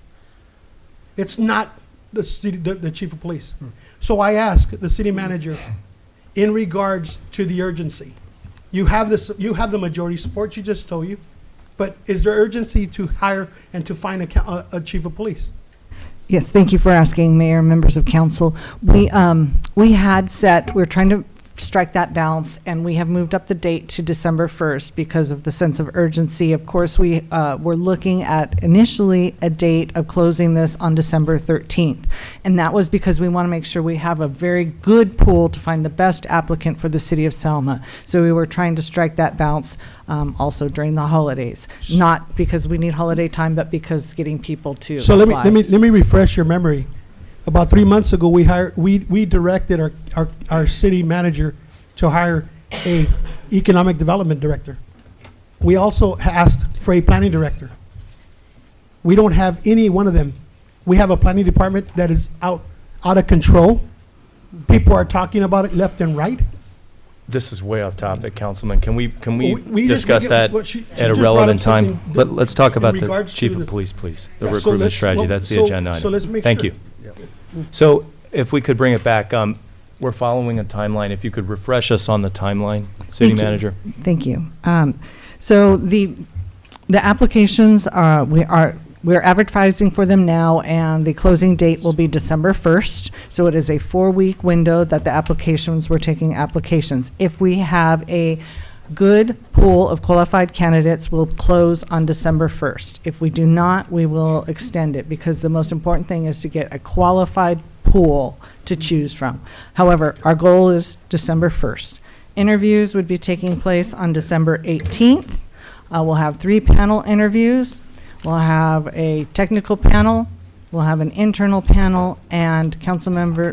It's not the city, the chief of police. So I ask the city manager, in regards to the urgency, you have this, you have the majority support, she just told you, but is there urgency to hire and to find a chief of police? Yes, thank you for asking, Mayor and members of council. We had set, we're trying to strike that balance, and we have moved up the date to December 1st because of the sense of urgency. Of course, we were looking at initially a date of closing this on December 13th. And that was because we want to make sure we have a very good pool to find the best applicant for the city of Selma. So we were trying to strike that balance also during the holidays. Not because we need holiday time, but because getting people to So apply. let me refresh your memory. About 3 months ago, we directed our city manager to hire a economic development director. We also asked for a planning director. We don't have any one of them. We have a planning department that is out of control. People are talking about it left and right. This is way off topic, Councilman. Can we We just discuss make it- that what she at a just brought relevant up time? something that- Let's talk in about the regards chief to of the- police, please. The Yeah, so recruitment let's- strategy, well, that's the so- agenda so item. let's make Thank sure. you. So if we could bring it back, we're following a timeline. If you could refresh us on the timeline, city Thank you. manager. Thank you. So the applications we're advertising for them now, and the closing date will be December 1st. So it is a 4-week window that the applications, we're taking applications. If we have a good pool of qualified candidates, we'll close on December 1st. If we do not, we will extend it, because the most important thing is to get a qualified pool to choose from. However, our goal is December 1st. Interviews would be taking place on December 18th. We'll have 3 panel interviews. We'll have a technical panel. We'll have an internal panel, and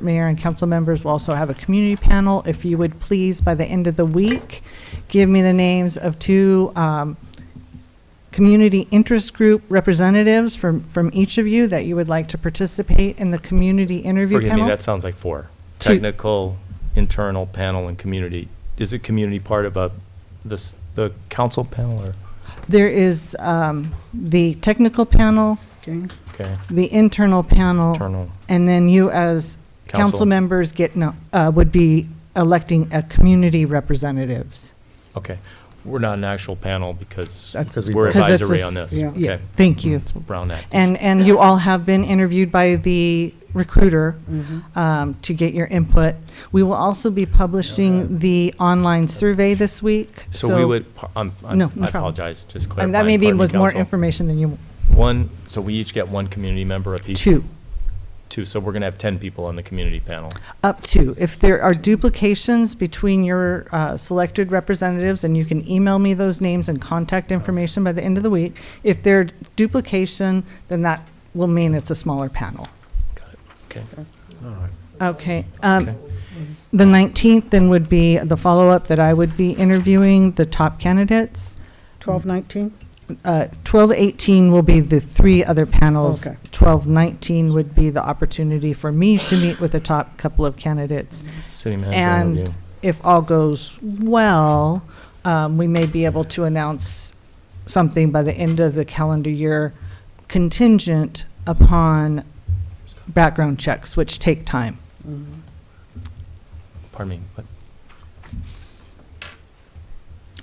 mayor and council members will also have a community panel. If you would please, by the end of the week, give me the names of 2 community interest group representatives from each of you that you would like to participate in the community interview Forgive panel. me, that sounds like 4. Two. Technical, internal, panel, and community. Is it community part of the council panel, or? There is the technical panel, Okay. Okay, the internal panel, internal. and then you as council Council. members would be electing community representatives. Okay. We're not an actual panel because That's- we're 'Cause it's advisory a on this. yeah. Okay. Thank you. It's Brown Act. And you all have been interviewed by the recruiter to get your input. We will also be publishing the online survey this week. So we would, No, I no problem. apologize, just And clarifying. that maybe Pardon me, was more Council. information than you, So we each get 1 community member apiece? 2. 2, so we're going to have 10 people on the community panel. Up to. If there are duplications between your selected representatives, and you can email me those names and contact information by the end of the week. If they're duplication, then that will mean it's a smaller panel. Okay. Okay. Okay. The 19th then would be the follow-up that I would be interviewing the top candidates. 12/19? 12/18 will be the 3 other panels. Okay. 12/19 would be the opportunity for me to meet with the top couple of candidates. City manager And interview. if all goes well, we may be able to announce something by the end of the calendar year, contingent upon background checks, which take time. Pardon me, what?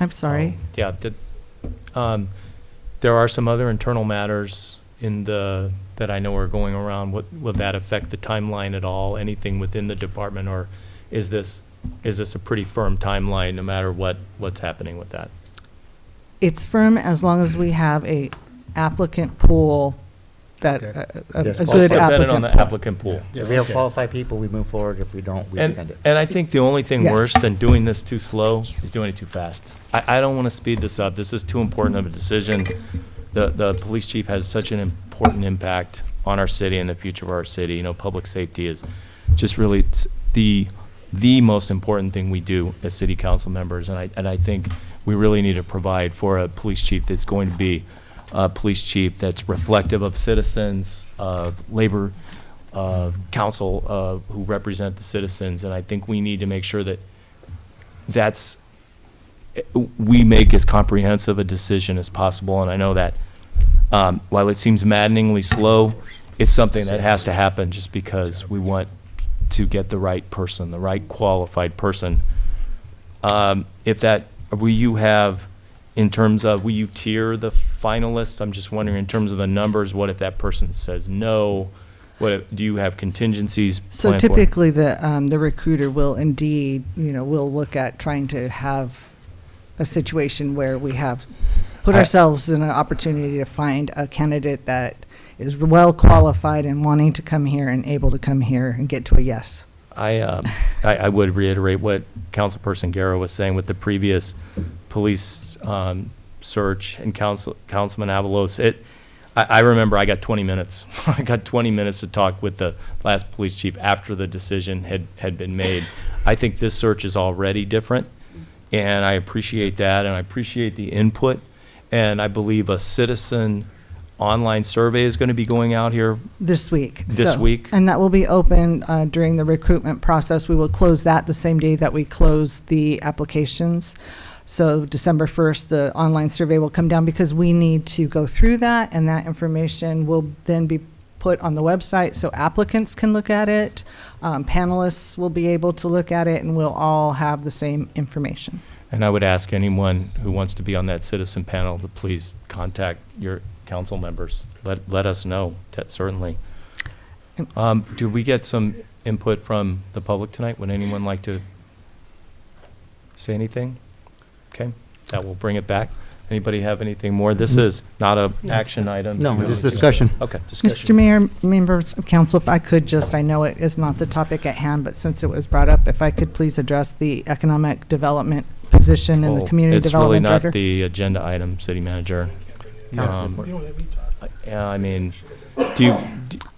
I'm sorry. Yeah, there are some other internal matters that I know are going around. Will that affect the timeline at all? Anything within the department, or is this a pretty firm timeline no matter what's happening with that? It's firm as long as we have a applicant pool that, Okay. a Yes, good also Dependent on applicant the pool. applicant pool. If we have qualified people, we move forward. If we don't, we extend it. And I think the only thing Yes. worse than doing this too slow is doing it too fast. I don't want to speed this up. This is too important of a decision. The police chief has such an important impact on our city and the future of our city. You know, public safety is just really the most important thing we do as city council members. And I think we really need to provide for a police chief that's going to be a police chief that's reflective of citizens, of labor council who represent the citizens, and I think we need to make sure that we make as comprehensive a decision as possible, and I know that while it seems maddeningly slow, it's something that has to happen just because we want to get the right person, the right qualified person. Will you tier the finalists? I'm just wondering, in terms of the numbers, what if that person says no? Do you have contingencies So planned for? typically, the recruiter will indeed, will look at trying to have a situation where we have put ourselves in an opportunity to find a candidate that is well qualified and wanting to come here and able to come here and get to a yes. I would reiterate what Councilperson Guerra was saying with the previous police search and Councilman Avalos. I remember I got 20 minutes. I got 20 minutes to talk with the last police chief after the decision had been made. I think this search is already different, and I appreciate that, and I appreciate the input, and I believe a citizen online survey is going to be going out here This week. this week. And that will be open during the recruitment process. We will close that the same day that we close the applications. So December 1st, the online survey will come down because we need to go through that, and that information will then be put on the website so applicants can look at it. Panelists will be able to look at it, and we'll all have the same information. And I would ask anyone who wants to be on that citizen panel to please contact your council members. Let us know, certainly. Do we get some input from the public tonight? Would anyone like to say anything? Okay, that will bring it back. Anybody have anything more? This is not a action item. No, it's discussion. Okay, Mr. discussion. Mayor, members of council, if I could just, I know it is not the topic at hand, but since it was brought up, if I could please address the economic development position and the community development It's really not director. the agenda item, city manager. Yeah. Yeah, I mean, do you,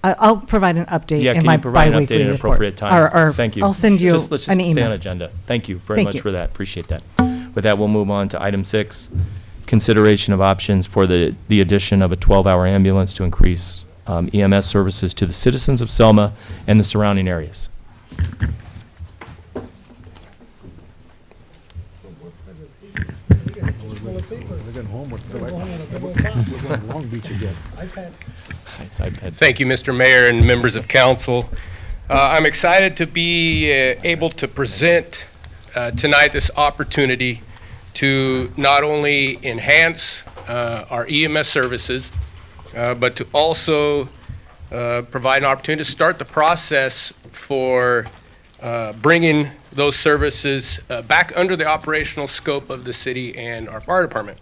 I'll provide an update yeah, in can my you provide an bi-weekly update at an report. appropriate time? Or Thank you. I'll send you Let's an just stay on email. agenda. Thank you very Thank much you. for that. Appreciate that. With that, we'll move on to item 6, consideration of options for the addition of a 12-hour ambulance to increase EMS services to the citizens of Selma and the surrounding areas. They're going home with, we're going to Long Beach again. Thank you, Mr. Mayor and members of council. I'm excited to be able to present tonight this opportunity to not only enhance our EMS services, but to also provide an opportunity to start the process for bringing those services back under the operational scope of the city and our fire department.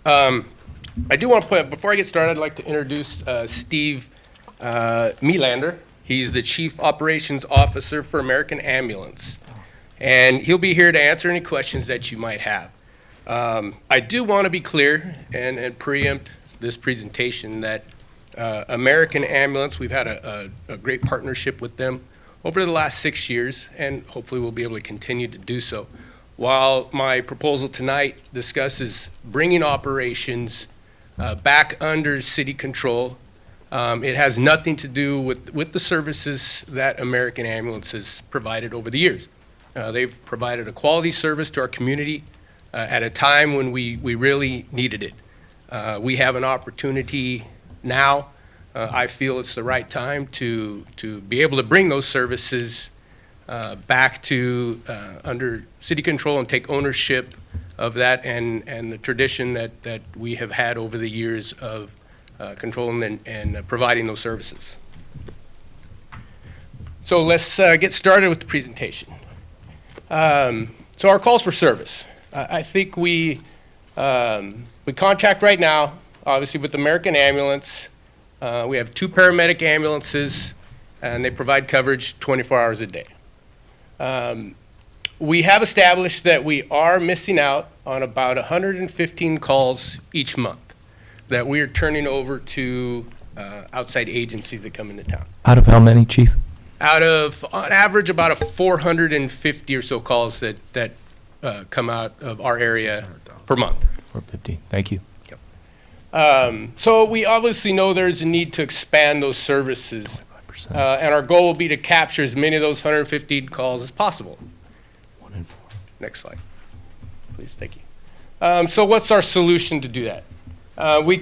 I do want to point out, before I get started, I'd like to introduce Steve Melander. He's the Chief Operations Officer for American Ambulance, and he'll be here to answer any questions that you might have. I do want to be clear and preempt this presentation that American Ambulance, we've had a great partnership with them over the last 6 years, and hopefully we'll be able to continue to do so. While my proposal tonight discusses bringing operations back under city control, it has nothing to do with the services that American Ambulance has provided over the years. They've provided a quality service to our community at a time when we really needed it. We have an opportunity now. I feel it's the right time to be able to bring those services back to under city control and take ownership of that and the tradition that we have had over the years of controlling and providing those services. So let's get started with the presentation. So our calls for service. I think we contract right now, obviously, with American Ambulance. We have 2 paramedic ambulances, and they provide coverage 24 hours a day. We have established that we are missing out on about 115 calls each month that we are turning over to outside agencies that come into town. Out of how many, Chief? Out of, on average, about 450 or so calls that come out of our area per month. 450. Thank you. So we obviously know there's a need to expand those services. 100%. And our goal will be to capture as many of those 150 calls as possible. 1 in 4. Next slide, please. Thank you. So what's our solution to do that? We've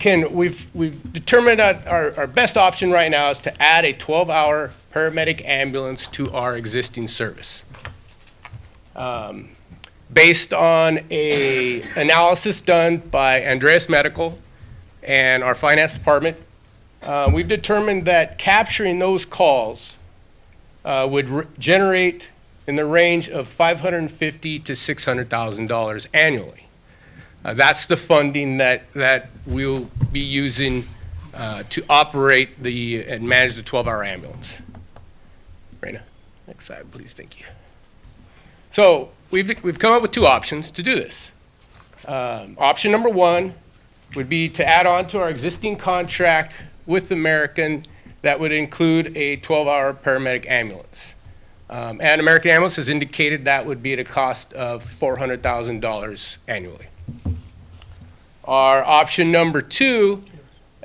determined that our best option right now is to add a 12-hour paramedic ambulance to our existing service. Based on a analysis done by Andreas Medical and our finance department, we've determined that capturing those calls would generate in the range of $550,000 to $600,000 annually. That's the funding that we'll be using to operate and manage the 12-hour ambulance. Raina, next slide, please. Thank you. So we've come up with two options to do this. Option number one would be to add on to our existing contract with American that would include a 12-hour paramedic ambulance. And American Ambulance has indicated that would be at a cost of $400,000 annually. Our option number two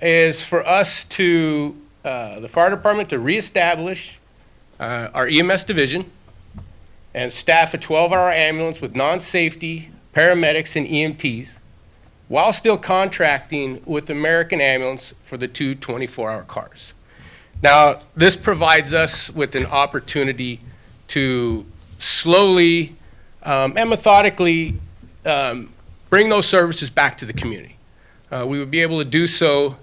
is for us to, the fire department to reestablish our EMS division and staff a 12-hour ambulance with non-safety paramedics and EMTs while still contracting with American Ambulance for the two 24-hour cars. Now, this provides us with an opportunity to slowly and methodically bring those services back to the community. We would be able to do so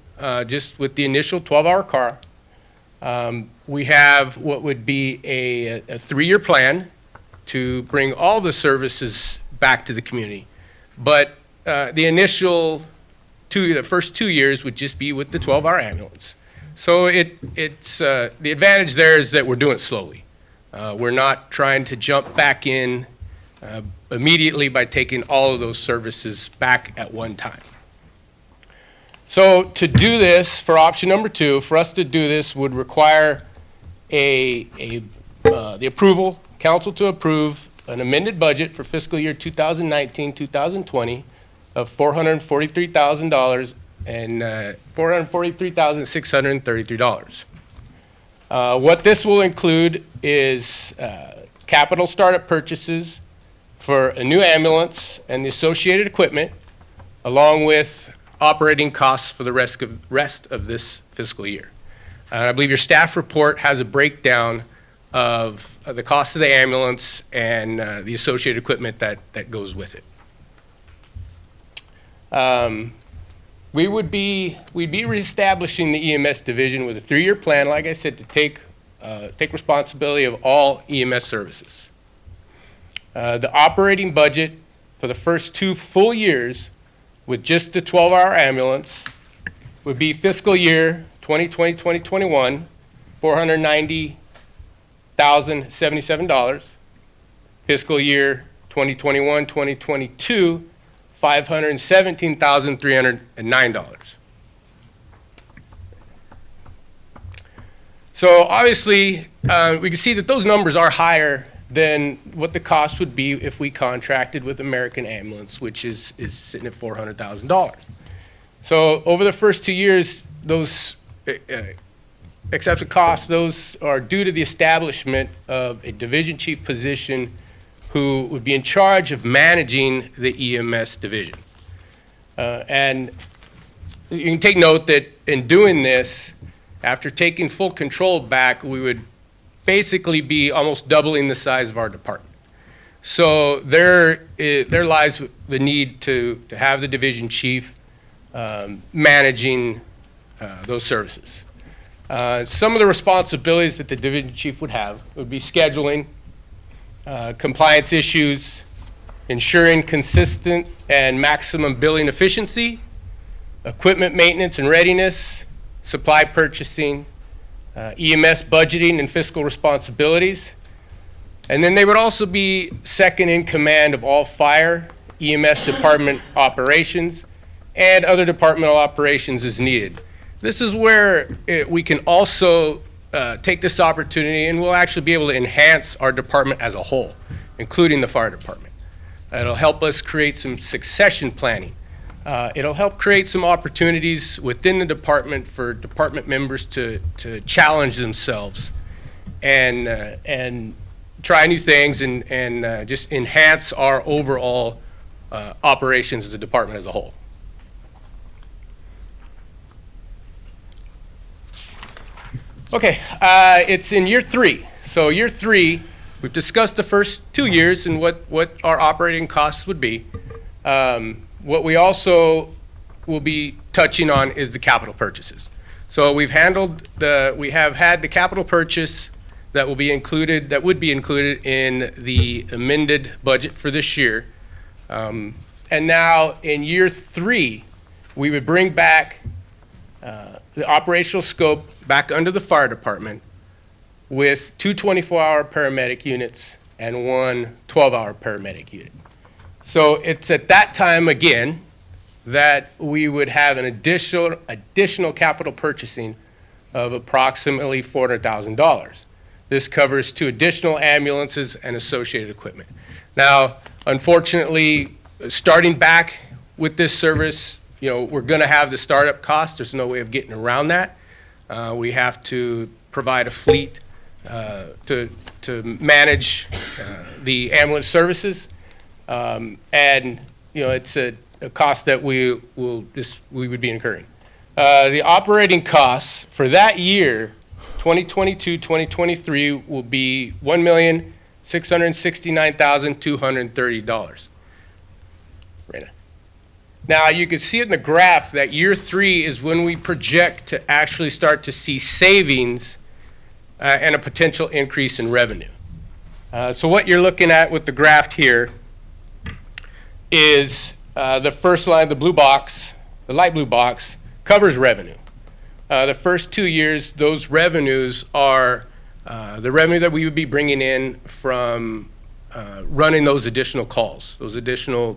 just with the initial 12-hour car. We have what would be a 3-year plan to bring all the services back to the community. But the initial the first 2 years would just be with the 12-hour ambulance. So it's the advantage there is that we're doing it slowly. We're not trying to jump back in immediately by taking all of those services back at one time. So to do this, for option number two, for us to do this would require the approval, council to approve an amended budget for fiscal year 2019-2020 of $443,000 and $443,633. What this will include is capital startup purchases for a new ambulance and the associated equipment, along with operating costs for the rest of this fiscal year. I believe your staff report has a breakdown of the cost of the ambulance and the associated equipment that goes with it. We'd be reestablishing the EMS division with a 3-year plan, like I said, to take responsibility of all EMS services. The operating budget for the first 2 full years with just the 12-hour ambulance would be fiscal year 2020-2021, $490,077. Fiscal year 2021-2022, $517,309. So obviously, we can see that those numbers are higher than what the cost would be if we contracted with American Ambulance, which is sitting at $400,000. So over the first 2 years, those excessive costs, those are due to the establishment of a division chief position who would be in charge of managing the EMS division. And you can take note that in doing this, after taking full control back, we would basically be almost doubling the size of our department. So there lies the need to have the division chief managing those services. Some of the responsibilities that the division chief would have would be scheduling, compliance issues, ensuring consistent and maximum billing efficiency, equipment maintenance and readiness, supply purchasing, EMS budgeting and fiscal responsibilities. And then they would also be second in command of all fire, EMS department operations, and other departmental operations as needed. This is where we can also take this opportunity and we'll actually be able to enhance our department as a whole, including the fire department. It'll help us create some succession planning It'll help create some opportunities within the department for department members to challenge themselves and try new things and just enhance our overall operations as a department as a whole. Okay, it's in year 3. So year 3, we've discussed the first 2 years and what our operating costs would be. What we also will be touching on is the capital purchases. So we have had the capital purchase that would be included in the amended budget for this year. And now in year 3, we would bring back the operational scope back under the fire department with 2 24-hour paramedic units and 1 12-hour paramedic unit. So it's at that time again that we would have an additional capital purchasing of approximately $400,000. This covers 2 additional ambulances and associated equipment. Now, unfortunately, starting back with this service, we're going to have the startup cost. There's no way of getting around that. We have to provide a fleet to manage the ambulance services, and it's a cost that we would be incurring. The operating costs for that year, 2022-2023, will be $1,669,230. Right. Now, you can see it in the graph that year 3 is when we project to actually start to see savings and a potential increase in revenue. So what you're looking at with the graph here is the first line, the blue box, the light blue box, covers revenue. The first 2 years, those revenues are the revenue that we would be bringing in from running those additional calls,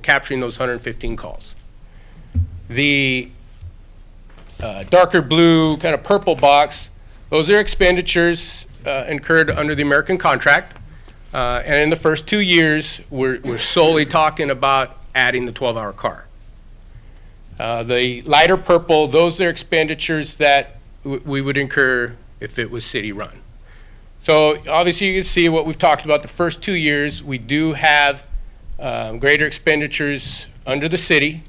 capturing those 115 calls. The darker blue, kind of purple box, those are expenditures incurred under the American contract. And in the first 2 years, we're solely talking about adding the 12-hour car. The lighter purple, those are expenditures that we would incur if it was city-run. So obviously you can see what we've talked about the first 2 years. We do have greater expenditures under the city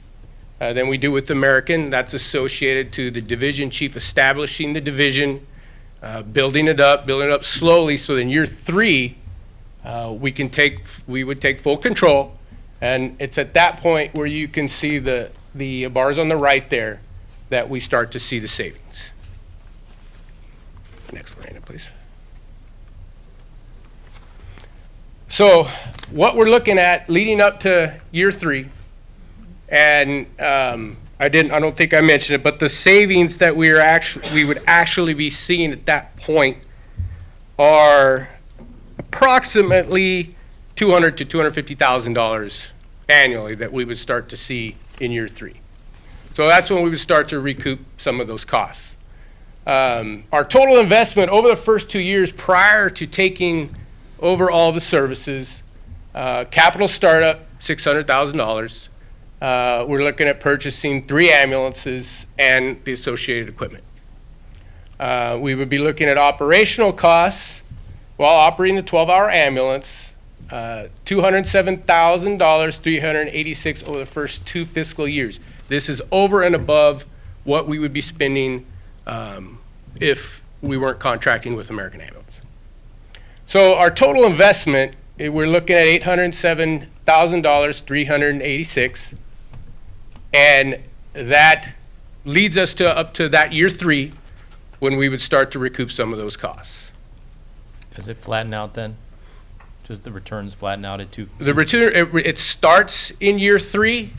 than we do with American. That's associated to the division chief establishing the division, building it up slowly, so in year 3 we would take full control. And it's at that point where you can see the bars on the right there that we start to see the savings. Next, Miranda, please. So what we're looking at leading up to year 3, and I don't think I mentioned it, but the savings that we would actually be seeing at that point are approximately $200,000 to $250,000 annually that we would start to see in year 3. So that's when we would start to recoup some of those costs. Our total investment over the first 2 years prior to taking over all the services, capital startup, $600,000. We're looking at purchasing 3 ambulances and the associated equipment. We would be looking at operational costs while operating the 12-hour ambulance, $207,000, 386 over the first 2 fiscal years. This is over and above what we would be spending if we weren't contracting with American Ambulance. So our total investment, we're looking at $807,000, 386, and that leads us to up to that year 3 when we would start to recoup some of those costs. Does it flatten out then? Does the returns flatten out at 2? The return, it starts in year 3.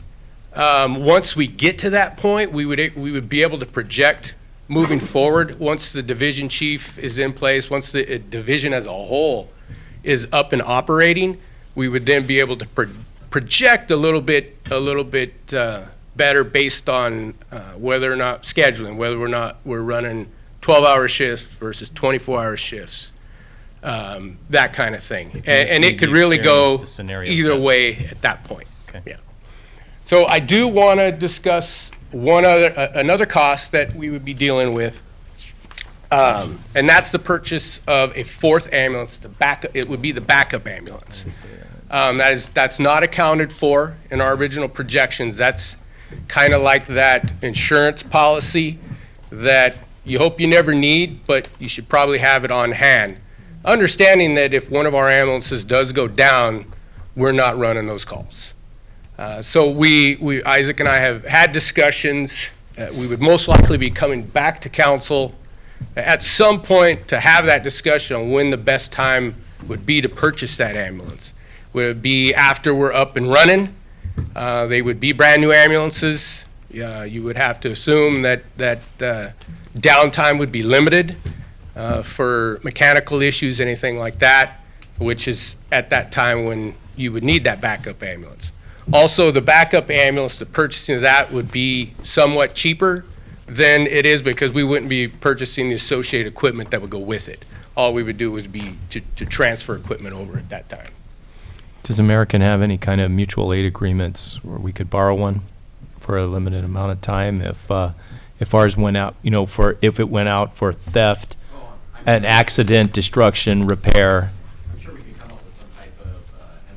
Once we get to that point, we would be able to project moving forward. Once the division chief is in place, once the division as a whole is up and operating, we would then be able to project a little bit better based on whether or not scheduling, whether or not we're running 12-hour shifts versus 24-hour shifts. That kind of thing. And it could really go either way at that point. Okay. Yeah. So I do want to discuss another cost that we would be dealing with, and that's the purchase of a fourth ambulance. It would be the backup ambulance. That's not accounted for in our original projections. That's kind of like that insurance policy that you hope you never need, but you should probably have it on hand. Understanding that if one of our ambulances does go down, we're not running those calls. So Isaac and I have had discussions. We would most likely be coming back to council at some point to have that discussion on when the best time would be to purchase that ambulance. Would it be after we're up and running? They would be brand new ambulances. You would have to assume that downtime would be limited for mechanical issues, anything like that, which is at that time when you would need that backup ambulance. Also, the backup ambulance, the purchasing of that would be somewhat cheaper than it is because we wouldn't be purchasing the associated equipment that would go with it. All we would do would be to transfer equipment over at that time. Does American have any kind of mutual aid agreements where we could borrow one for a limited amount of time if ours went out, if it went out for theft, an accident, destruction, repair? I'm sure we could come up with some type of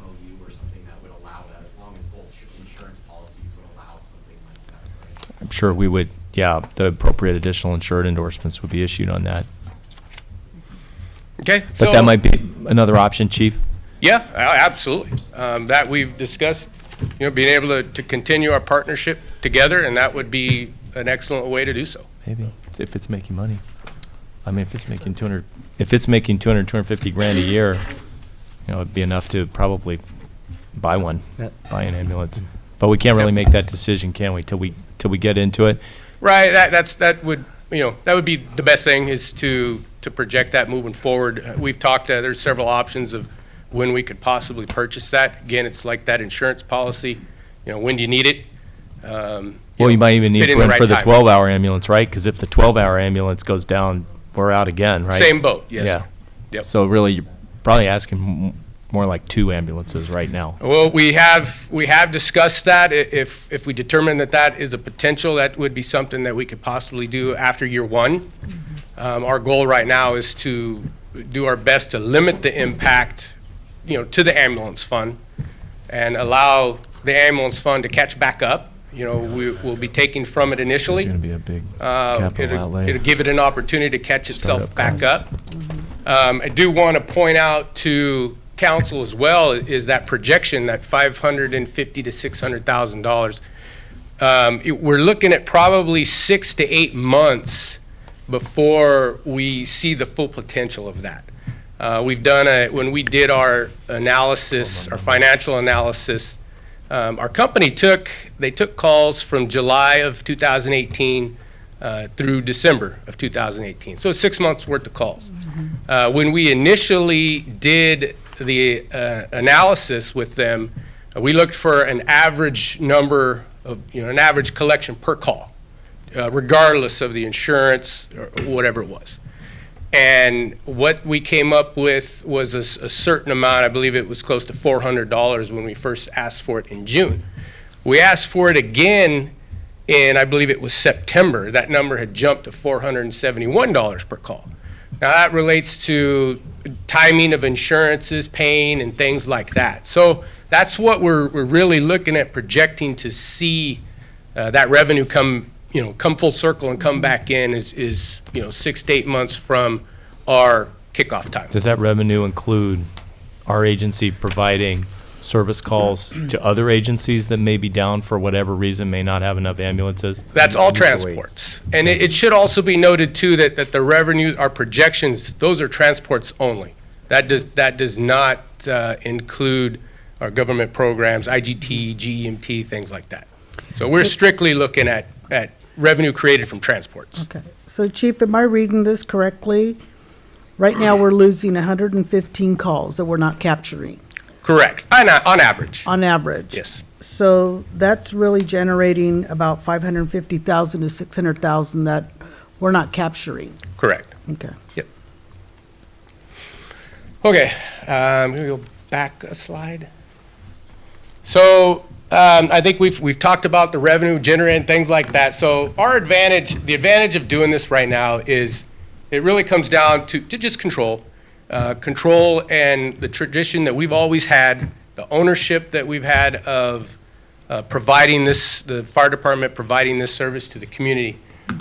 MOU or something that would allow that, as long as both insurance policies would allow something like that, right? I'm sure we would, the appropriate additional insured endorsements would be issued on that. Okay. But that might be another option, Chief? Yeah, absolutely. That we've discussed, being able to continue our partnership together, and that would be an excellent way to do so. Maybe, if it's making money. I mean, if it's making 250 grand a year, it'd be enough to probably buy buy an ambulance. But we can't really make that decision, can we, till we get into it? Right, that would be the best thing, is to project that moving forward. We've talked, there's several options of when we could possibly purchase that. Again, it's like that insurance policy, when do you need it? Well, you might even need fit in one the for the right time. 12-hour ambulance, right? Because if the 12-hour ambulance goes down, we're out again, right? Same boat, yes. Yeah. Yep. So really, you're probably asking more like 2 ambulances right now. Well, we have discussed that. If we determine that is a potential, that would be something that we could possibly do after year 1. Our goal right now is to do our best to limit the impact, to the ambulance fund and allow the ambulance fund to catch back up. We'll be taking from it initially. It's going to be a big capital outlay. It'll give it an opportunity to catch itself Startup back costs. up. I do want to point out to council as well is that projection, that $550,000 to $600,000. We're looking at probably 6 to 8 months before we see the full potential of that. We've done when we did our analysis, our financial analysis, our company took calls from July of 2018 through December of 2018. So 6 months worth of calls. When we initially did the analysis with them, we looked for an average number of, an average collection per call, regardless of the insurance or whatever it was. And what we came up with was a certain amount. I believe it was close to $400 when we first asked for it in June. We asked for it again in, I believe it was September. That number had jumped to $471 per call. Now that relates to timing of insurances, paying, and things like that. So that's what we're really looking at projecting to see that revenue come full circle and come back in is 6 to 8 months from our kickoff time. Does that revenue include our agency providing service calls to other agencies that may be down for whatever reason, may not have enough ambulances? That's all transports. And it should also be noted too that the revenue, our projections, those are transports only. That does not include our government programs, IGT, GEMT, things like that. So we're strictly looking at revenue created from transports. Okay. So Chief, am I reading this correctly? Right now, we're losing 115 calls that we're not capturing. Correct, on average. On average. Yes. So that's really generating about 550,000 to 600,000 that we're not capturing. Correct. Okay. Yep. Okay, I'm gonna go back a slide. So I think we've talked about the revenue generating, things like that. So our advantage, the advantage of doing this right now is it really comes down to just control. Control and the tradition that we've always had, the ownership that we've had of providing this, the fire department providing this service to the community.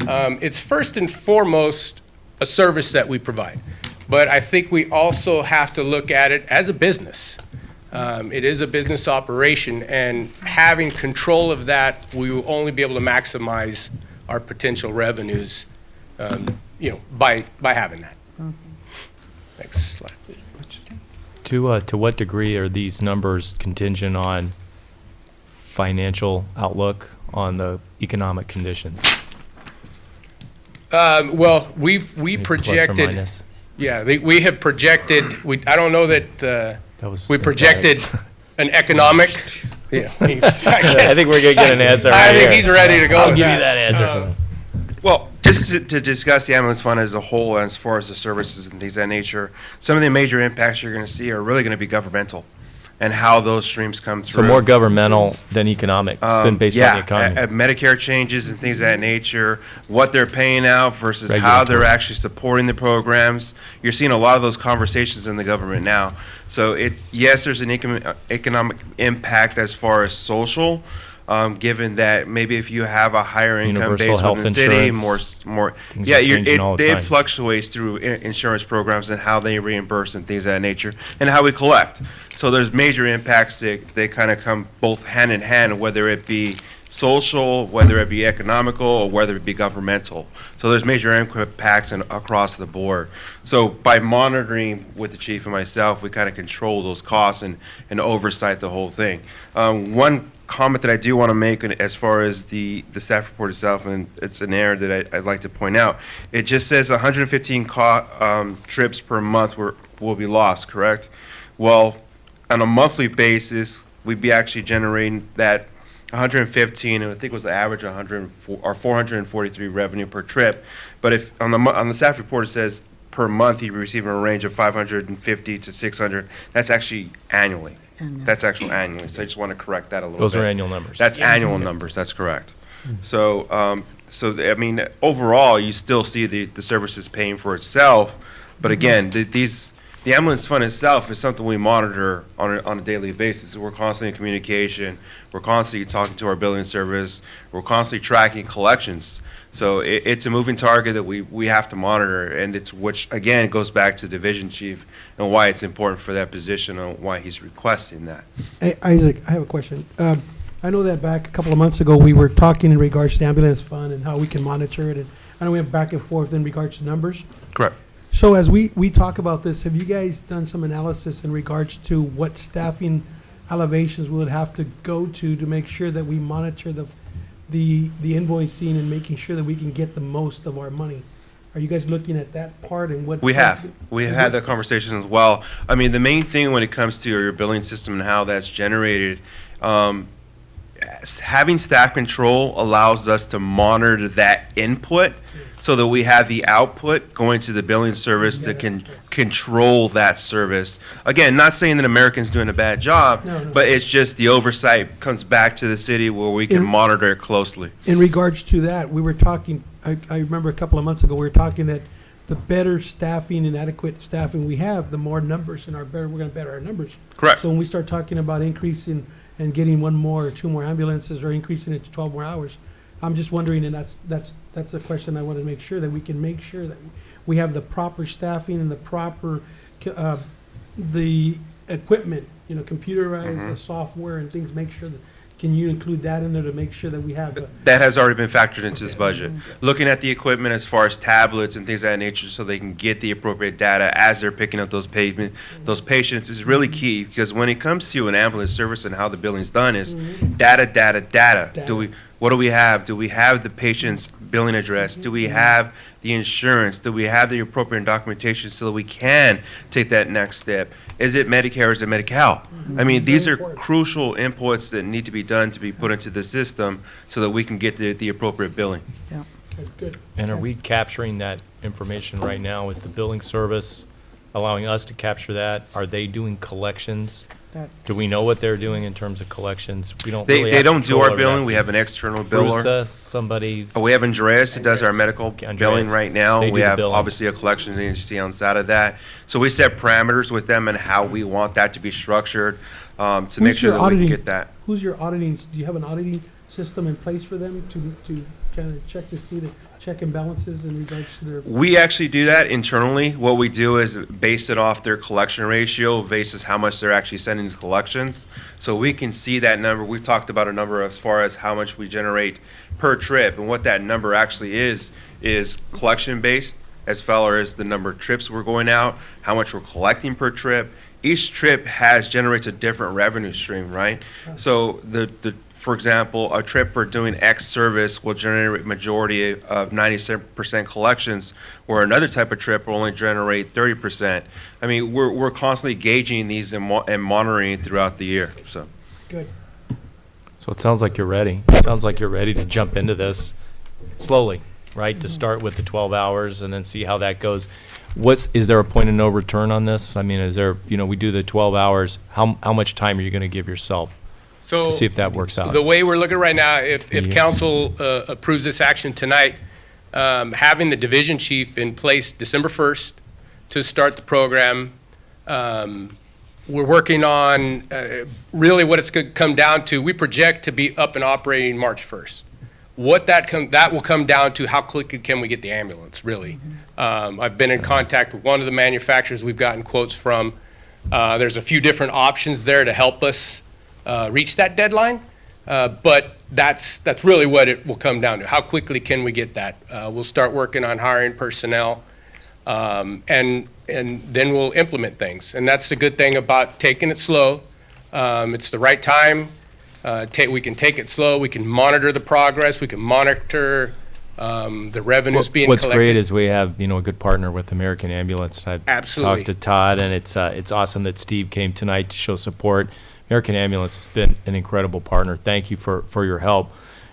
It's first and foremost a service that we provide. But I think we also have to look at it as a business. It is a business operation, and having control of that, we will only be able to maximize our potential revenues, by having that. Next slide, please. To what degree are these numbers contingent on financial outlook on the economic conditions? Well, we Any plus or projected. minus? Yeah, we have projected. I don't know that. We projected an economic. Yeah, I think we're gonna get an answer. I right think here. he's ready to go. I'll with give you that answer. Well, just to discuss the ambulance fund as a whole, as far as the services and things of that nature, some of the major impacts you're going to see are really going to be governmental and how those streams come through. So more governmental than economic, than based on the economy. Medicare changes and things of that nature, what they're paying out versus how they're Regulatory. actually supporting the programs. You're seeing a lot of those conversations in the government now. So yes, there's an economic impact as far as social, given that maybe if you have a higher income Universal base health within the city, insurance, more, things yeah, are changing all the it time. fluctuates through insurance programs and how they reimburse and things of that nature, and how we collect. So there's major impacts that they kind of come both hand in hand, whether it be social, whether it be economical, or whether it be governmental. So there's major impacts across the board. So by monitoring with the chief and myself, we kind of control those costs and oversight the whole thing. One comment that I do want to make as far as the staff report itself, and it's an error that I'd like to point out. It just says 115 trips per month will be lost, correct? Well, on a monthly basis, we'd be actually generating that 115, and I think it was the average 104 or 443 revenue per trip. But if on the staff report it says per month you're receiving a range of 550 to 600, that's actually annually. That's actually annually. So I just want to correct that a little bit. Those are annual numbers. That's annual numbers. That's correct. So, I mean, overall, you still see the services paying for itself. But again, the ambulance fund itself is something we monitor on a daily basis. We're constantly in communication. We're constantly talking to our billing service. We're constantly tracking collections. So it's a moving target that we have to monitor, and which again goes back to division chief and why it's important for that position and why he's requesting that. Hey, Isaac, I have a question. I know that back a couple of months ago, we were talking in regards to the ambulance fund and how we can monitor it, and I know we went back and forth in regards to numbers. Correct. So as we talk about this, have you guys done some analysis in regards to what staffing elevations we would have to go to make sure that we monitor the invoicing and making sure that we can get the most of our money? Are you guys looking at that part and what? We have had that conversation as well. I mean, the main thing when it comes to your billing system and how that's generated, having staff control allows us to monitor that input so that we have the output going to the billing service that can control that service. Again, not saying that American's doing a bad job, but it's just the oversight comes back to the city where we can monitor it closely. In regards to that, we were talking, I remember a couple of months ago, we were talking that the better staffing and adequate staffing we have, the more numbers and we're going to better our numbers. Correct. So when we start talking about increasing and getting one more or two more ambulances or increasing it to 12 more hours, I'm just wondering, and that's a question I want to make sure that we can make sure that we have the proper staffing and the proper the equipment, computerized, the software and things. Make sure that can you include that in there to make sure that we have that has already been factored into this budget. Looking at the equipment as far as tablets and things of that nature, so they can get the appropriate data as they're picking up those patients is really key, because when it comes to an ambulance service and how the billing's done is data. What do we have? Do we have the patient's billing address? Do we have the insurance? Do we have the appropriate documentation so that we can take that next step? Is it Medicare or is it Medi-Cal? I mean, these are crucial inputs that need to be done to be put into the system so that we can get the appropriate billing. Yeah. Okay, good. And are we capturing that information right now? Is the billing service allowing us to capture that? Are they doing collections Do we know what they're doing in terms of collections? We don't They, really they have don't do control our over that billing. We have piece. an external biller. Frusa, somebody, We have Andreas that does our medical Andreas. billing right now. They do We the have billing. obviously a collections agency on the side of that. So we set parameters with them and how we want that to be structured, to make Who's sure your that we can auditing- get that. Who's your auditing, do you have an auditing system in place for them to kind of check to see the check and balances in regards to their? We actually do that internally. What we do is base it off their collection ratio versus how much they're actually sending to collections. So we can see that number. We've talked about a number as far as how much we generate per trip. And what that number actually is collection based as far as the number of trips we're going out, how much we're collecting per trip. Each trip generates a different revenue stream, right? So for example, a trip for doing X service will generate majority of 97% collections, where another type of trip will only generate 30%. I mean, we're constantly gauging these and monitoring throughout the year, so. Good. so it sounds like you're ready. It sounds like you're ready to jump into this slowly, right? To start with the 12 hours and then see how that goes. Is there a point of no return on this? I mean, is there, we do the 12 hours, how much time are you going to give yourself So to see if that works out? the way we're looking right now, if Yeah. council approves this action tonight, having the division chief in place December 1st to start the program, we're working on really what it's going to come down to. We project to be up and operating March 1st. What that will come down to, how quickly can we get the ambulance, really? I've been in contact with one of the manufacturers we've gotten quotes from. There's a few different options there to help us reach that deadline, but that's really what it will come down to. How quickly can we get that? We'll start working on hiring personnel, and then we'll implement things. And that's the good thing about taking it slow. It's the right time. We can take it slow. We can monitor the progress. We can monitor the revenues being collected. What's great is we have, a good partner with American Ambulance. I've Absolutely. talked to Todd, and it's awesome that Steve came tonight to show support. American Ambulance has been an incredible partner. Thank you for your help.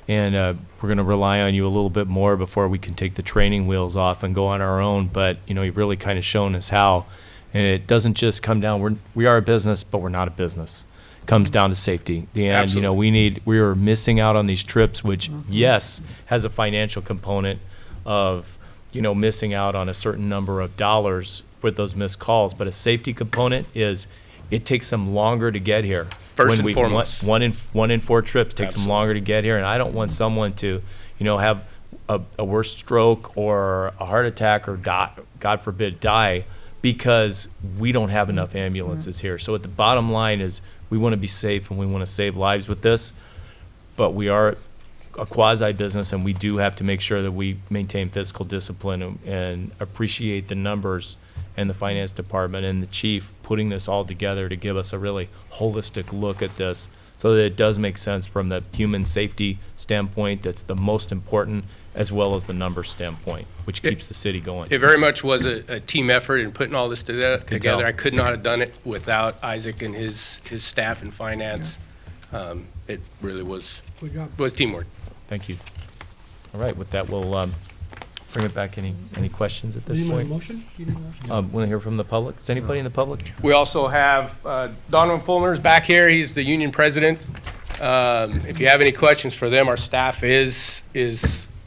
And we're going to rely on you a little bit more before we can take the training wheels off and go on our own. But, you've really kind of shown us how. And it doesn't just come down, we are a business, but we're not a business. It comes down to safety. And, Absolutely. we are missing out on these trips, which, yes, has a financial component of, missing out on a certain number of dollars with those missed calls. But a safety component is, it takes them longer to get here. First and foremost. One in four trips takes them longer to get here, and I don't want someone to, have a worse stroke or a heart attack or die, God forbid, die because we don't have enough ambulances here. So at the bottom line is, we want to be safe and we want to save lives with this, but we are a quasi business, and we do have to make sure that we maintain fiscal discipline and appreciate the numbers and the finance department and the chief putting this all together to give us a really holistic look at this so that it does make sense from the human safety standpoint that's the most important, as well as the number standpoint, which keeps the city going. It very much was a team effort in putting all this together. tell. I could not have done it without Isaac and his staff in finance. It really was teamwork. Thank you. All right, with that, we'll bring it back. Any questions at this point? Motion? Want to hear from the public? Is anybody in the public? We also have Donovan Fulner's back here. He's the union president. If you have any questions for them, our staff is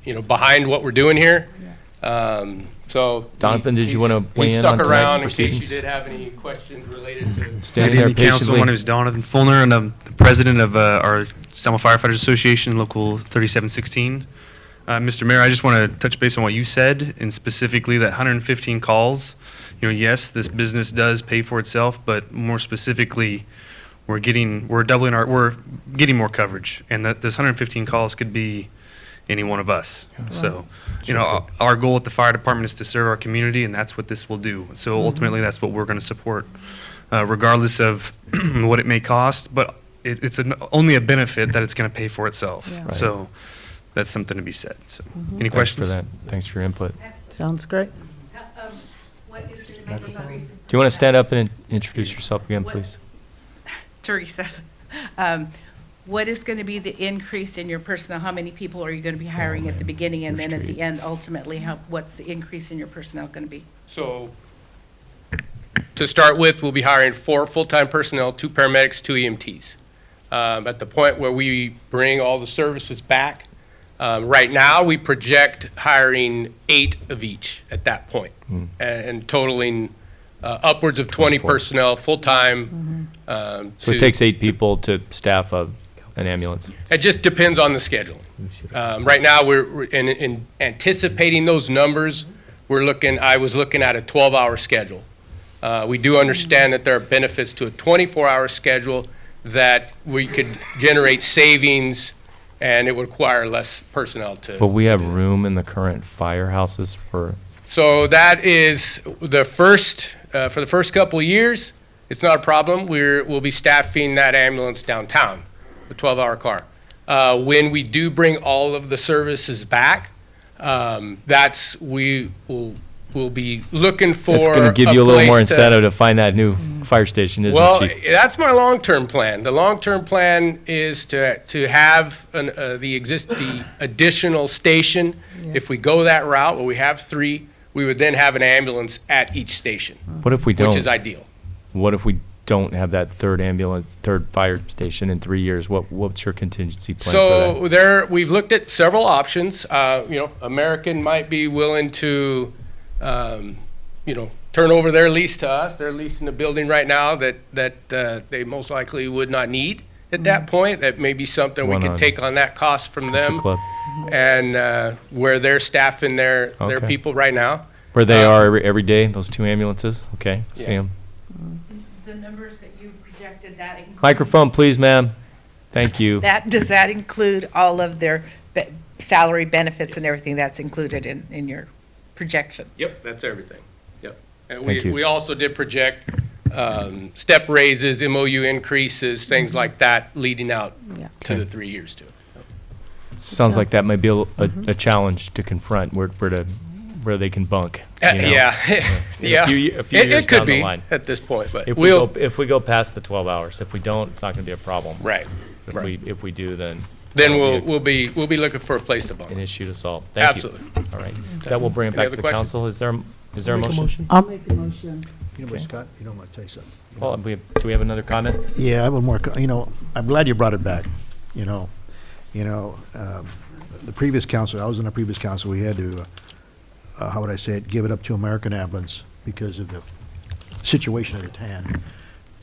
behind what we're doing here. So Donovan, did you want to weigh in on stuck tonight's around in proceedings? case you did have any questions related to. Standing there Council. patiently. My name is Donovan Fulner, and I'm the president of our Selma Firefighters Association, Local 3716. Mr. Mayor, I just want to touch base on what you said, and specifically that 115 calls. Yes, this business does pay for itself, but more specifically, we're getting more coverage, and that this 115 calls could be any one of us. So, our goal at the fire department is to serve our community, and that's what this will do. So ultimately, that's what we're going to support, regardless of what it may cost. But it's only a benefit that it's going to pay for itself. Yeah. Right. So that's something to be said. So, any Thanks questions? for that. Thanks for your input. Sounds great. Do you want to stand up and introduce yourself again, please? Teresa, what is going to be the increase in your personnel? How many people are you going to be hiring at the beginning, and then at the end, ultimately, what's the increase in your personnel going to be? So to start with, we'll be hiring 4 full-time personnel, 2 paramedics, 2 EMTs. At the point where we bring all the services back, right now, we project hiring 8 of each at that point, and totaling upwards of 20 personnel, full-time. So it takes 8 people to staff an ambulance. It just depends on the scheduling. Right now, we're in anticipating those numbers. I was looking at a 12-hour schedule. We do understand that there are benefits to a 24-hour schedule, that we could generate savings, and it would require less personnel to. But we have room in the current firehouses for, So that is the first, for the first couple of years, it's not a problem. We'll be staffing that ambulance downtown, the 12-hour car. When we do bring all of the services back, we'll be looking for it's going to give you a little more place to- incentive to find that new fire station, isn't Well, it, Chief? that's my long-term plan. The long-term plan is to have the additional station. If we go that route, where we have 3, we would then have an ambulance at each station, What if we don't? which is ideal. What if we don't have that third fire station in 3 years? What's your contingency plan for that? We've looked at several options. American might be willing to, turn over their lease to us. They're leasing a building right now that they most likely would not need at that point. That may be something we could take on that cost from them, Club. and where they're staffing their Okay. people right now. Where they are every day, those 2 ambulances? Okay, see Yeah. them. The numbers that you projected, that includes. Microphone, please, ma'am. Thank you. Does that include all of their salary benefits and everything that's included in your projection? Yep, that's everything. Yep. And Thank you. we also did project step raises, MOU increases, things like that, leading out to the 3 years too. Sounds like that might be a challenge to confront, where they can bunk. you know? Yeah, yeah. A few It years could down the be line. at this point, but If we go past the 12 hours, if we don't, it's not going to be a problem. Right. If we do, then we'll be looking for a place to bunk. an issue to solve. Thank you. Absolutely. All right. That will bring it Any back other to the questions? council. Is there a motion? I'll make a motion. You know what, Scott, you know, I'm gonna tell you something. Well, do we have another comment? Yeah, I have one more, I'm glad you brought it back, the previous council, I was in the previous council, we had to, how would I say it, give it up to American Ambulance because of the situation at hand.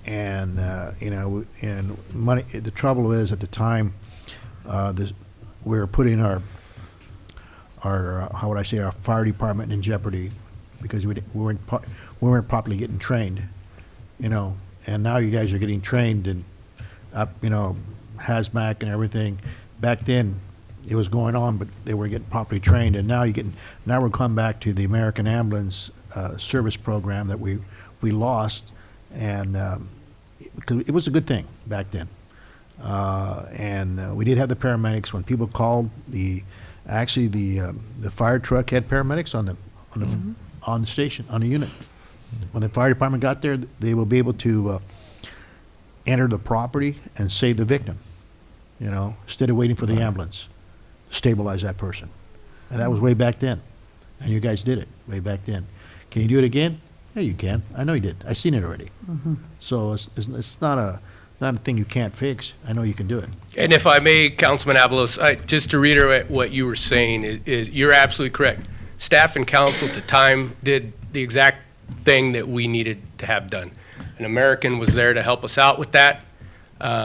And, and money, the trouble is, at the time, we were putting our, how would I say, our fire department in jeopardy because we weren't properly getting trained, and now you guys are getting trained in, hazmat and everything. Back then, it was going on, but they were getting properly trained, and now we're coming back to the American Ambulance service program that we lost, and because it was a good thing back then, and we did have the paramedics when people called. The fire truck had paramedics on the station, on the unit. When the fire department got there, they will be able to enter the property and save the victim, instead of waiting for the ambulance, stabilize that person. And that was way back then. And you guys did it way back then. Can you do it again? Yeah, you can. I know you did. I've seen it already. So it's not a thing you can't fix. I know you can do it. And if I may, Councilman Avalos, just to reiterate what you were saying, is you're absolutely correct. Staff and council at the time did the exact thing that we needed to have done. An American was there to help us out with that.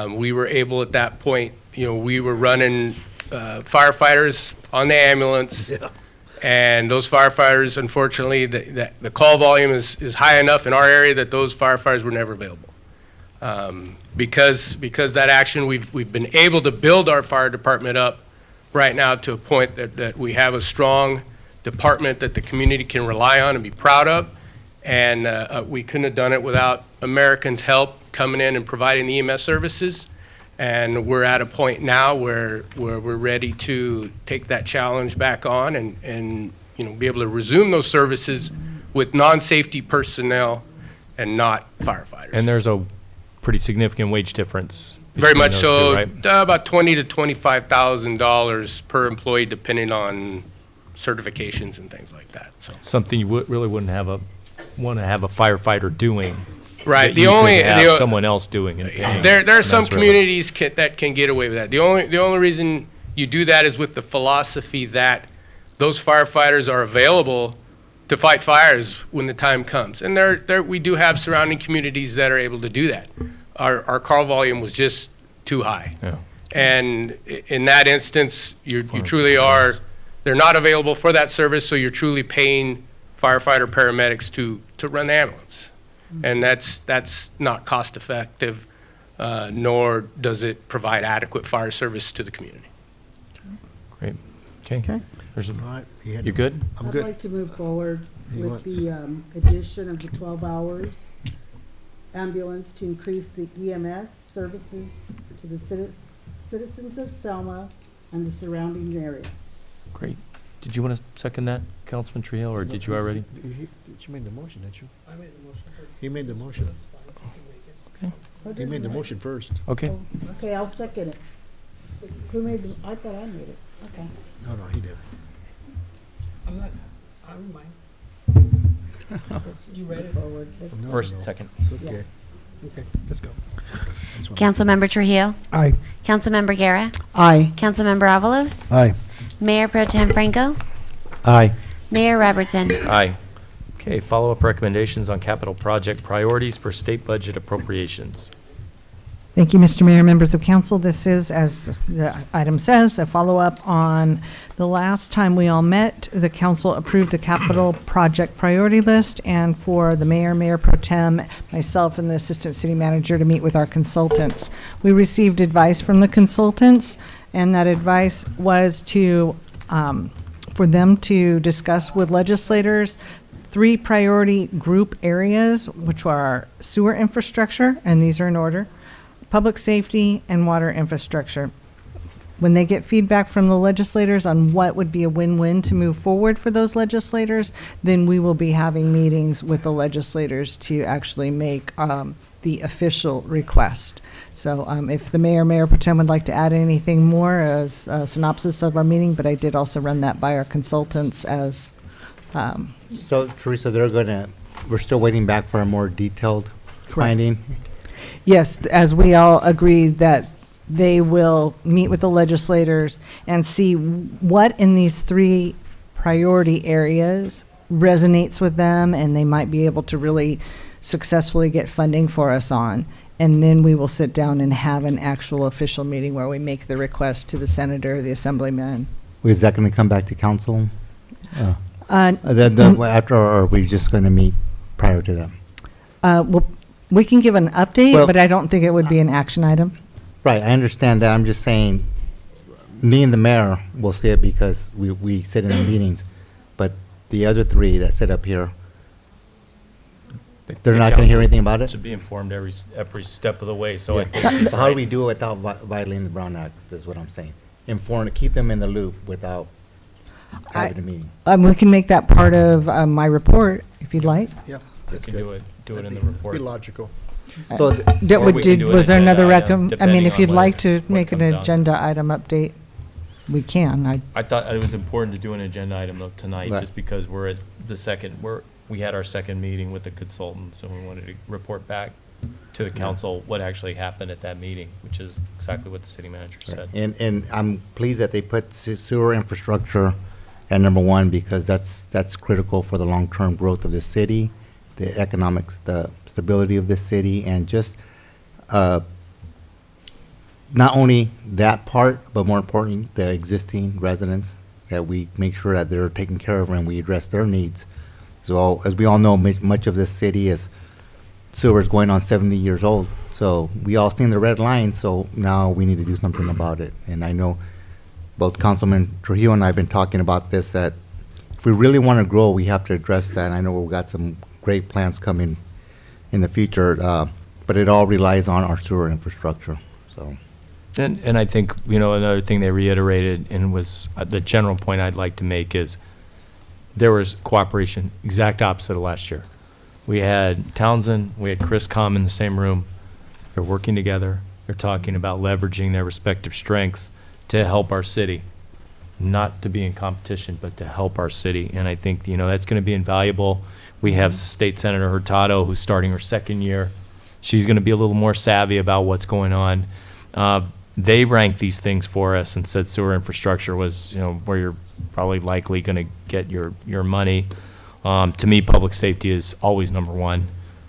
We were able at that point, we were running firefighters on the ambulance. Yeah. And those firefighters, unfortunately, the call volume is high enough in our area that those firefighters were never available. Because that action, we've been able to build our fire department up right now to a point that we have a strong department that the community can rely on and be proud of. And we couldn't have done it without Americans' help coming in and providing the EMS services. And we're at a point now where we're ready to take that challenge back on and be able to resume those services with non-safety personnel and not firefighters. And there's a pretty significant wage difference. Very between much those so, two, right? about $20,000 to $25,000 per employee, depending on certifications and things like that. So Something you really wouldn't have want to have a firefighter doing. Right. that The you could only have someone else doing and paying. there are some commensurately. communities that can get away with that. The only reason you do that is with the philosophy that those firefighters are available to fight fires when the time comes. And we do have surrounding communities that are able to do that. Our call volume was just too high. Yeah. And in that instance, you truly are, they're not available for that service, so you're truly paying firefighter paramedics to run the ambulance. And that's not cost effective, nor does it provide adequate fire service to the community. Great. Okay. There's a, All right, he had you to- good? I'm I'd good. like to move forward He with wants- the addition of the 12 hours ambulance to increase the EMS services to the citizens of Selma and the surrounding area. Great. Did you want to second that, Councilman Trujillo, or did you already? You made the motion, didn't you? I made the motion first. He made the motion. He made the motion first. Okay. Oh, okay, I'll second it. Who made the, I thought I made it. Okay. No, he did. I'm not, I don't mind. You read it? Forward. Let's- No, First, no. second. It's okay. Okay, let's go. That's what- Councilmember Trujillo. Aye. Councilmember Guerra. Aye. Councilmember Avalos. Aye. Mayor Pro Tem Franco. Aye. Mayor Robertson. Aye. Okay, follow-up recommendations on capital project priorities for state budget appropriations. Thank you, Mr. Mayor, members of council. This is, as the item says, a follow-up on the last time we all met. The council approved a capital project priority list, and for the mayor, mayor pro tem, myself, and the assistant city manager to meet with our consultants. We received advice from the consultants, and that advice was to, for them to discuss with legislators 3 priority group areas, which are sewer infrastructure, and these are in order, public safety, and water infrastructure. When they get feedback from the legislators on what would be a win-win to move forward for those legislators, then we will be having meetings with the legislators to actually make the official request. So if the mayor, mayor pro tem would like to add anything more as a synopsis of our meeting, but I did also run that by our consultants as, So Teresa, we're still waiting back for a more detailed finding? yes, as we all agreed that they will meet with the legislators and see what in these 3 priority areas resonates with them, and they might be able to really successfully get funding for us on. And then we will sit down and have an actual official meeting where we make the request to the senator, the assemblyman. Is that going to come back to council? Uh, After, or are we just going to meet prior to that? Well, we can give an update, Well- but I don't think it would be an action item. Right, I understand that. I'm just saying, me and the mayor will see it because we sit in the meetings. But the other 3 that sit up here, they're The not going to hear council anything about it? Should be informed every step of the way, so I think. So how do we do it without violating the Brown Act, is what I'm saying? Inform, keep them in the loop without having a meeting. We can make that part of my report, if you'd like. Yeah. We that's can good. do it That'd in the be- report. Be logical. So, Did- Or we can do an was there agenda another item, I mean, depending if on you'd what like it- to what make an comes out. agenda item update, we can. I thought it was important to do an agenda item though tonight, Right. just because we're at the second, we had our second meeting with the consultants, and we wanted to report back to the council what actually happened at that meeting, which is exactly what the city manager said. and I'm pleased that they put sewer infrastructure at number 1 because that's critical for the long-term growth of the city, the economics, the stability of the city, and just not only that part, but more importantly, the existing residents, that we make sure that they're taken care of and we address their needs. So as we all know, much of this city is sewer is going on 70 years old. So we all seen the red line, so now we need to do something about it. And I know both Councilman Trujillo and I have been talking about this, that if we really want to grow, we have to address that. And I know we've got some great plans coming in the future, but it all relies on our sewer infrastructure, so. And I think, another thing they reiterated, and was the general point I'd like to make, is there was cooperation, exact opposite of last year. We had Townsend, we had Chris Com in the same room. They're working together. They're talking about leveraging their respective strengths to help our city. not to be in competition, but to help our city. And I think, that's going to be invaluable. We have State Senator Hurtado, who's starting her second year. She's going to be a little more savvy about what's going on. They ranked these things for us and said sewer infrastructure was, where you're probably likely going to get your money. To me, public safety is always number one.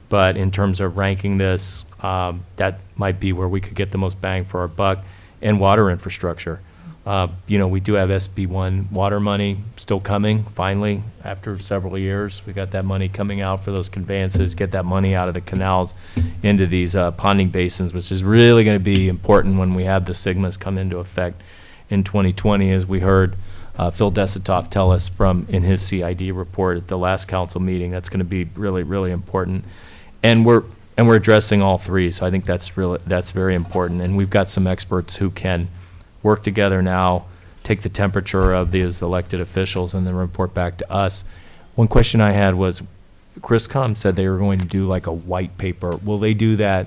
But in terms of ranking this, that might be where we could get the most bang for our buck. And water infrastructure. We do have SB1 water money still coming, finally, after several years. We got that money coming out for those conveyances, get that money out of the canals into these ponding basins, which is really going to be important when we have the SIGMAs come into effect in 2020, as we heard Phil Desitoff tell us in his CID report at the last council meeting. That's going to be really, really important. And we're addressing all three, so I think that's very important. And we've got some experts who can work together now, take the temperature of these elected officials, and then report back to us. One question I had was, Chriscom said they were going to do like a white paper. Will they do that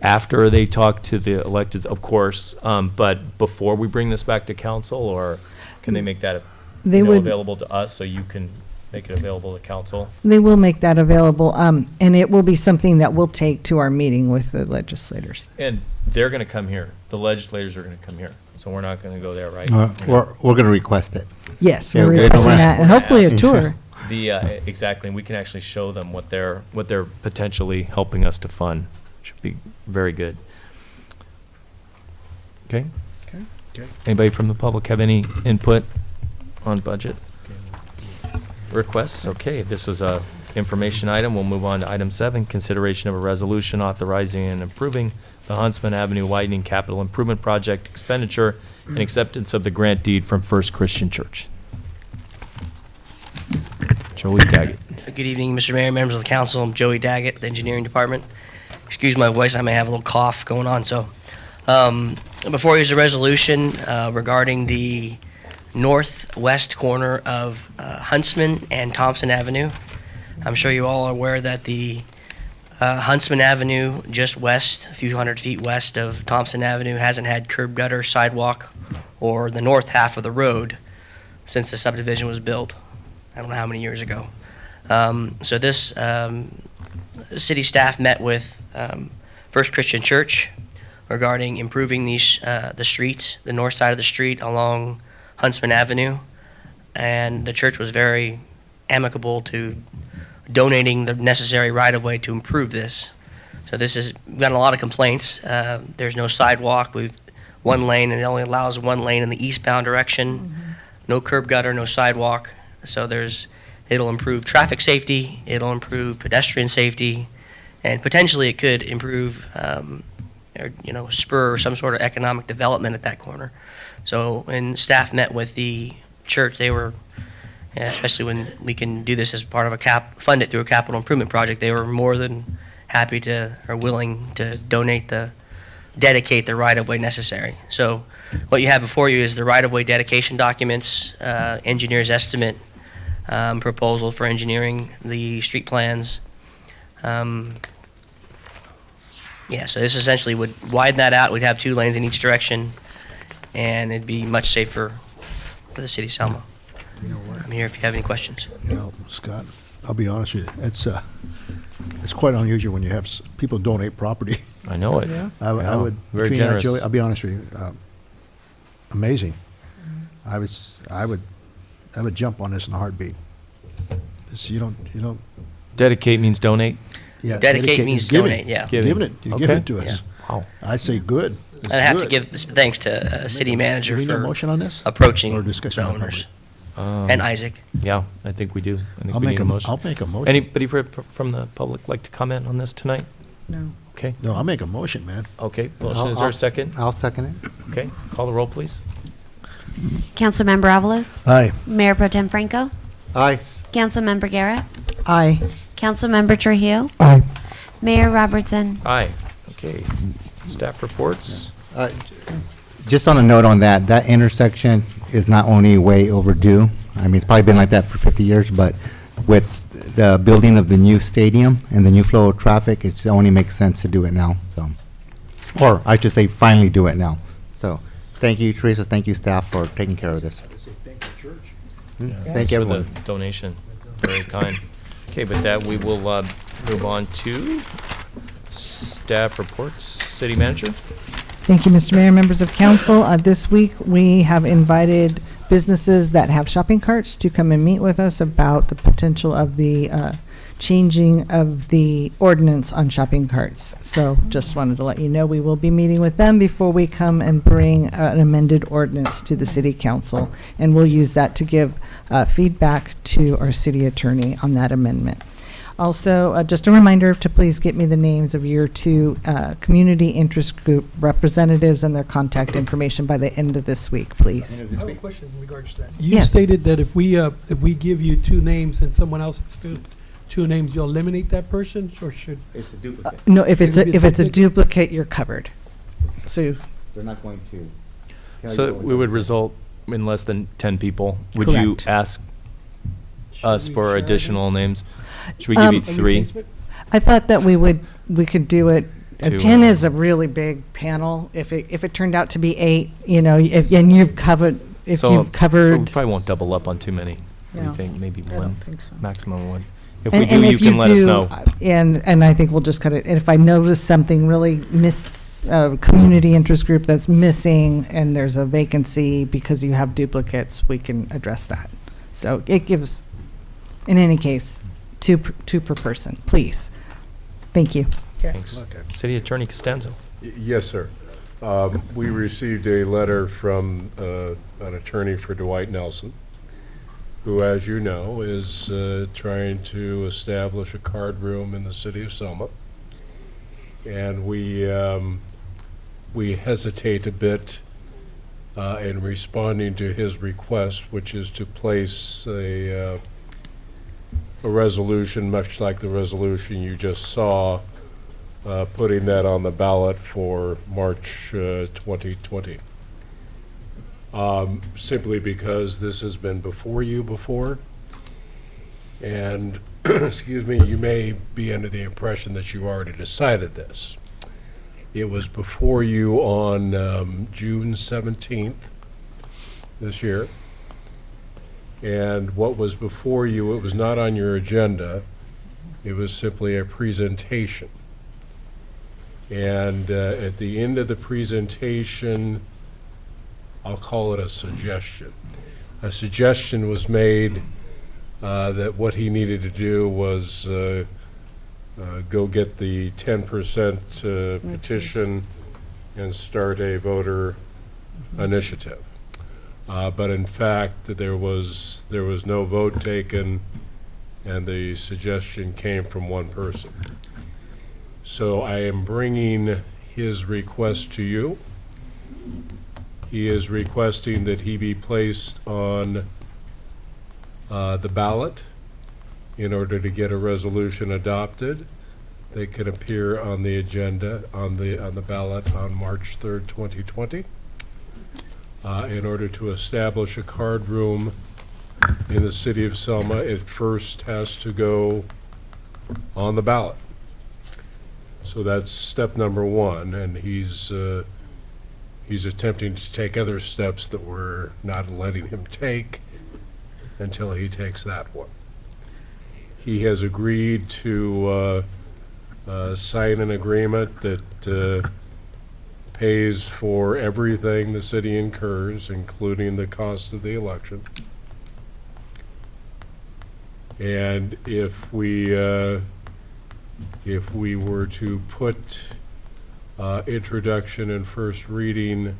after they talk to the electeds? Of course, but before we bring this back to council, or can they make that available to us so you can make it available to council? They will make that available, and it will be something that we'll take to our meeting with the legislators. And they're going to come here. The legislators are going to come here. So we're not going to go there, right? We're going to request it. Yes, Yeah, we're we're requesting gonna- that, and hopefully a tour. Exactly, and we can actually show them what they're potentially helping us to fund. Should be very good. Okay? Okay. Anybody from the public have any input on budget requests? Okay, this was a information item. We'll move on to item 7, consideration of a resolution authorizing and approving the Huntsman Avenue Widening Capital Improvement Project expenditure and acceptance of the grant deed from First Christian Church. Joey Daggett. Good evening, Mr. Mayor, members of the council. I'm Joey Daggett, the engineering department. Excuse my voice, I may have a little cough going on. So, before you is a resolution regarding the northwest corner of Huntsman and Thompson Avenue. I'm sure you all are aware that the Huntsman Avenue, just west, a few hundred feet west of Thompson Avenue, hasn't had curb gutter, sidewalk, or the north half of the road since the subdivision was built. I don't know how many years ago. So this city staff met with First Christian Church regarding improving these the streets, the north side of the street along Huntsman Avenue, and the church was very amicable to donating the necessary right-of-way to improve this. So we've gotten a lot of complaints. There's no sidewalk. We've one lane, and it only allows one lane in the eastbound direction. No curb gutter, no sidewalk. So it'll improve traffic safety, it'll improve pedestrian safety, and potentially it could improve, or spur some sort of economic development at that corner. So when staff met with the church, they were, especially when we can do this as part of fund it through a capital improvement project, they were more than happy to, or willing to dedicate the right-of-way necessary. So what you have before you is the right-of-way dedication documents, engineer's estimate, proposal for engineering, the street plans. So this essentially would widen that out. We'd have 2 lanes in each direction, and it'd be much safer for the city of Selma. You know what? I'm here if you have any questions. Scott, I'll be honest with you. It's quite unusual when you have people donate property. I know it. Yeah. I would, Very between that, generous. Joey, I'll be honest with you. Amazing. I would jump on this in a heartbeat. You don't. Dedicate means donate? Yeah. Dedicate means donate, yeah. Giving it. You give Okay. it to us. Wow. I say good. It's I'd have to good. give thanks to city manager Do we need a for motion on this? approaching Or discussion the on owners. Um, And Isaac. Yeah, I think we do. I think I'll we make need a motion. I'll make a motion. Anybody from the public like to comment on this tonight? No. Okay. No, I'll make a motion, man. Okay, motion, is there a second? I'll second it. Okay, call the roll, please. Councilmember Avalos? Aye. Mayor Pro Tem Franco? Aye. Councilmember Guerra? Aye. Councilmember Trujillo? Aye. Mayor Robertson? Aye. Okay, staff reports? Just on a note on that intersection is not only way overdue. I mean, it's probably been like that for 50 years, but with the building of the new stadium and the new flow of traffic, it only makes sense to do it now, so. Or I should say, finally do it now. So, thank you, Teresa, thank you, staff, for taking care of this. Yeah, Thank thanks you, for the everyone. donation. Very kind. Okay, with that, we will move on to staff reports. City manager? Thank you, Mr. Mayor, members of council. This week, we have invited businesses that have shopping carts to come and meet with us about the potential of the changing of the ordinance on shopping carts. So just wanted to let you know, we will be meeting with them before we come and bring an amended ordinance to the city council. And we'll use that to give feedback to our city attorney on that amendment. Also, just a reminder to please get me the names of your two community interest group representatives and their contact information by the end of this week, please. I have a question in regards to that. You Yes. stated that if we give you two names and someone else has two names, you'll eliminate that person, or should? It's a duplicate. No, if it's It'll be if it's a duplicate? duplicate, you're covered. So They're not going to. tell So you what we would was- result in less than 10 people. Would you Correct. ask us we for share our additional names? names? Should we give you Um, three? I thought that we could do it. Two, 10 is a really big panel. If it turned out to be 8, you know, and you've covered, if So, you've We covered. probably won't double up on too many. I No, think maybe I one, don't think so. maximum one. If And- we do, and you if can let us do, know. And I think we'll just cut it. And if I notice something really community interest group that's missing and there's a vacancy because you have duplicates, we can address that. So it gives, in any case, two per person, please. Thank you. Thanks. Okay. City Attorney Costanzo. Yes, sir. We received a letter from an attorney for Dwight Nelson, who, as you know, is trying to establish a card room in the city of Selma. And we hesitate a bit in responding to his request, which is to place a resolution, much like the resolution you just saw, putting that on the ballot for March 2020. Simply because this has been before you before. And, excuse me, you may be under the impression that you already decided this. It was before you on June 17th this year. And what was before you, it was not on your agenda. It was simply a presentation. And at the end of the presentation, I'll call it a suggestion. A suggestion was made that what he needed to do was go get the 10% petition and start a voter initiative. But in fact, there was no vote taken, and the suggestion came from one person. So I am bringing his request to you. He is requesting that he be placed on the ballot in order to get a resolution adopted that can appear on the agenda, on the ballot on March 3rd, 2020. In order to establish a card room in the city of Selma, it first has to go on the ballot. So that's step number one, and he's attempting to take other steps that we're not letting him take until he takes that one. He has agreed to sign an agreement that pays for everything the city incurs, including the cost of the election. And if we were to put introduction and first reading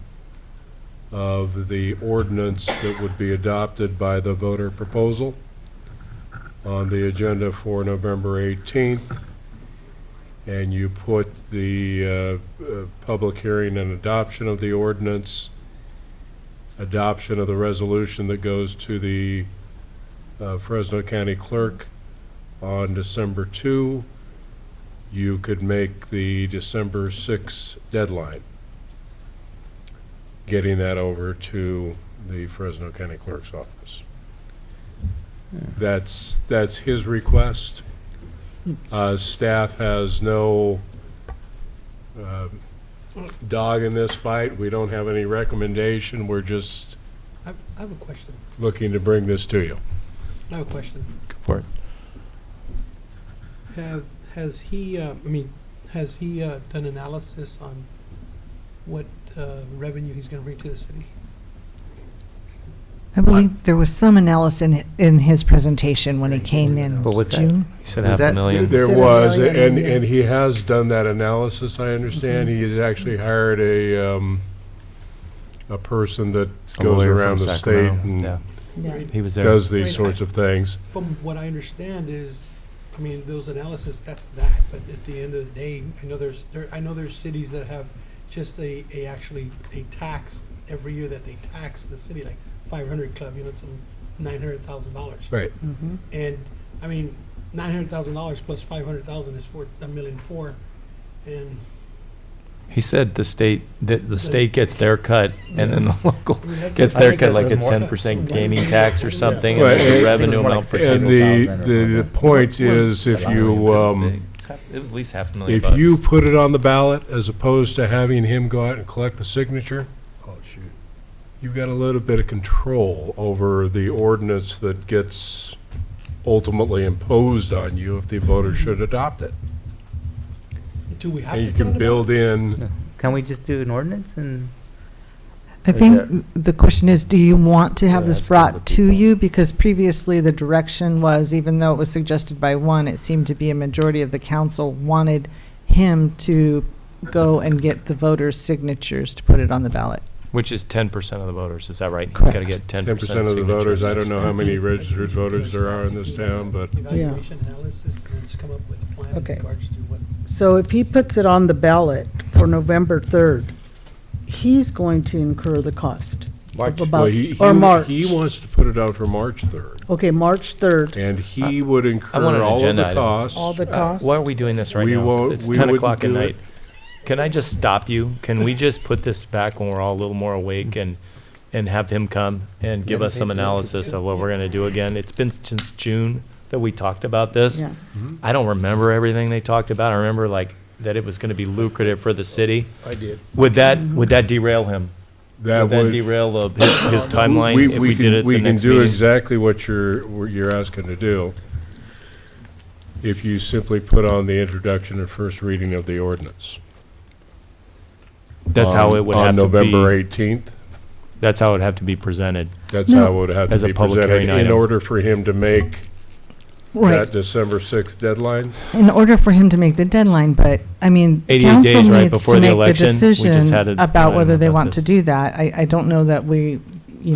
of the ordinance that would be adopted by the voter proposal on the agenda for November 18th, and you put the public hearing and adoption of the ordinance, adoption of the resolution that goes to the Fresno County Clerk on December 2, you could make the December 6 deadline, getting that over to the Fresno County Clerk's office. That's his request. Staff has no dog in this fight. We don't have any recommendation. We're just I have a question. looking to bring this to you. I have a question. Go for it. Has he done analysis on what revenue he's going to bring to the city? I believe there was some analysis in his presentation when he came in But what's that? June. He said $500,000. There Said a was, million, and, yeah. and he has done that analysis, I understand. He has actually hired a person that A goes lawyer around from the state Sacramento. and Yeah. He was there. does these Right, sorts of things. From what I understand is, I mean, those analysis, that's that, but at the end of the day, I know there's cities that have just a tax every year that they tax the city, like 500 Club, it's $900,000. Right. Mhm. And, I mean, $900,000 plus 500,000 is $1.4 million, and He said the state gets their cut, and then the local I mean, that's- gets I their think cut, that like a was more. 10% gaming tax or something, and Right, there's a and- revenue more like amount for And $600,000. the point is, if you, It was at least $500,000 if bucks. you put it on the ballot as opposed to having him go out and collect the signature, Oh, shoot. you've got a little bit of control over the ordinance that gets ultimately imposed on you if the voters should adopt it. do we have And to you put on can the build in, Can we just do an ordinance and? I Is think the question is, do you want to have Yeah, this that's kind of brought the to people. you? Because previously, the direction was, even though it was suggested by one, it seemed to be a majority of the council wanted him to go and get the voters' signatures to put it on the ballot. Which is 10% of the voters, is that right? He's got to get 10% 10% of the voters. I signatures. don't know how many registered voters there are in this town, but evaluation analysis, and then just come up with a plan in Okay. regards to what. So if he puts it on the ballot for November 3rd, he's going to incur the cost March. of well, about, he or March. wants to put it out for March 3rd. Okay, March 3rd. And he would I want incur an all of agenda the item. costs. All the costs? Why are we doing this right We now? won't- It's we 10 wouldn't o'clock at do night. it. Can I just stop you? Can we just put this back when we're all a little more awake and have him come and give us some analysis of what we're going to do again? It's been since June that we talked about this. Yeah. I don't remember everything they talked about. I remember that it was going to be lucrative for the city. I did. Would that derail him? That Would that would, derail his timeline if we did it we the can next do meeting? exactly what you're asking to do. If you simply put on the introduction and first reading of the ordinance. That's how it would have On to November be. 18th. That's how it would have to be presented. That's No. how it would have As to a be public presented hearing in item. order for him to make Right, that December 6th deadline. in order for him to make the deadline, but, I mean, 88 council days right needs before to the make the election. We just had decision a- about an whether item they about want to this. do that. I don't know that we,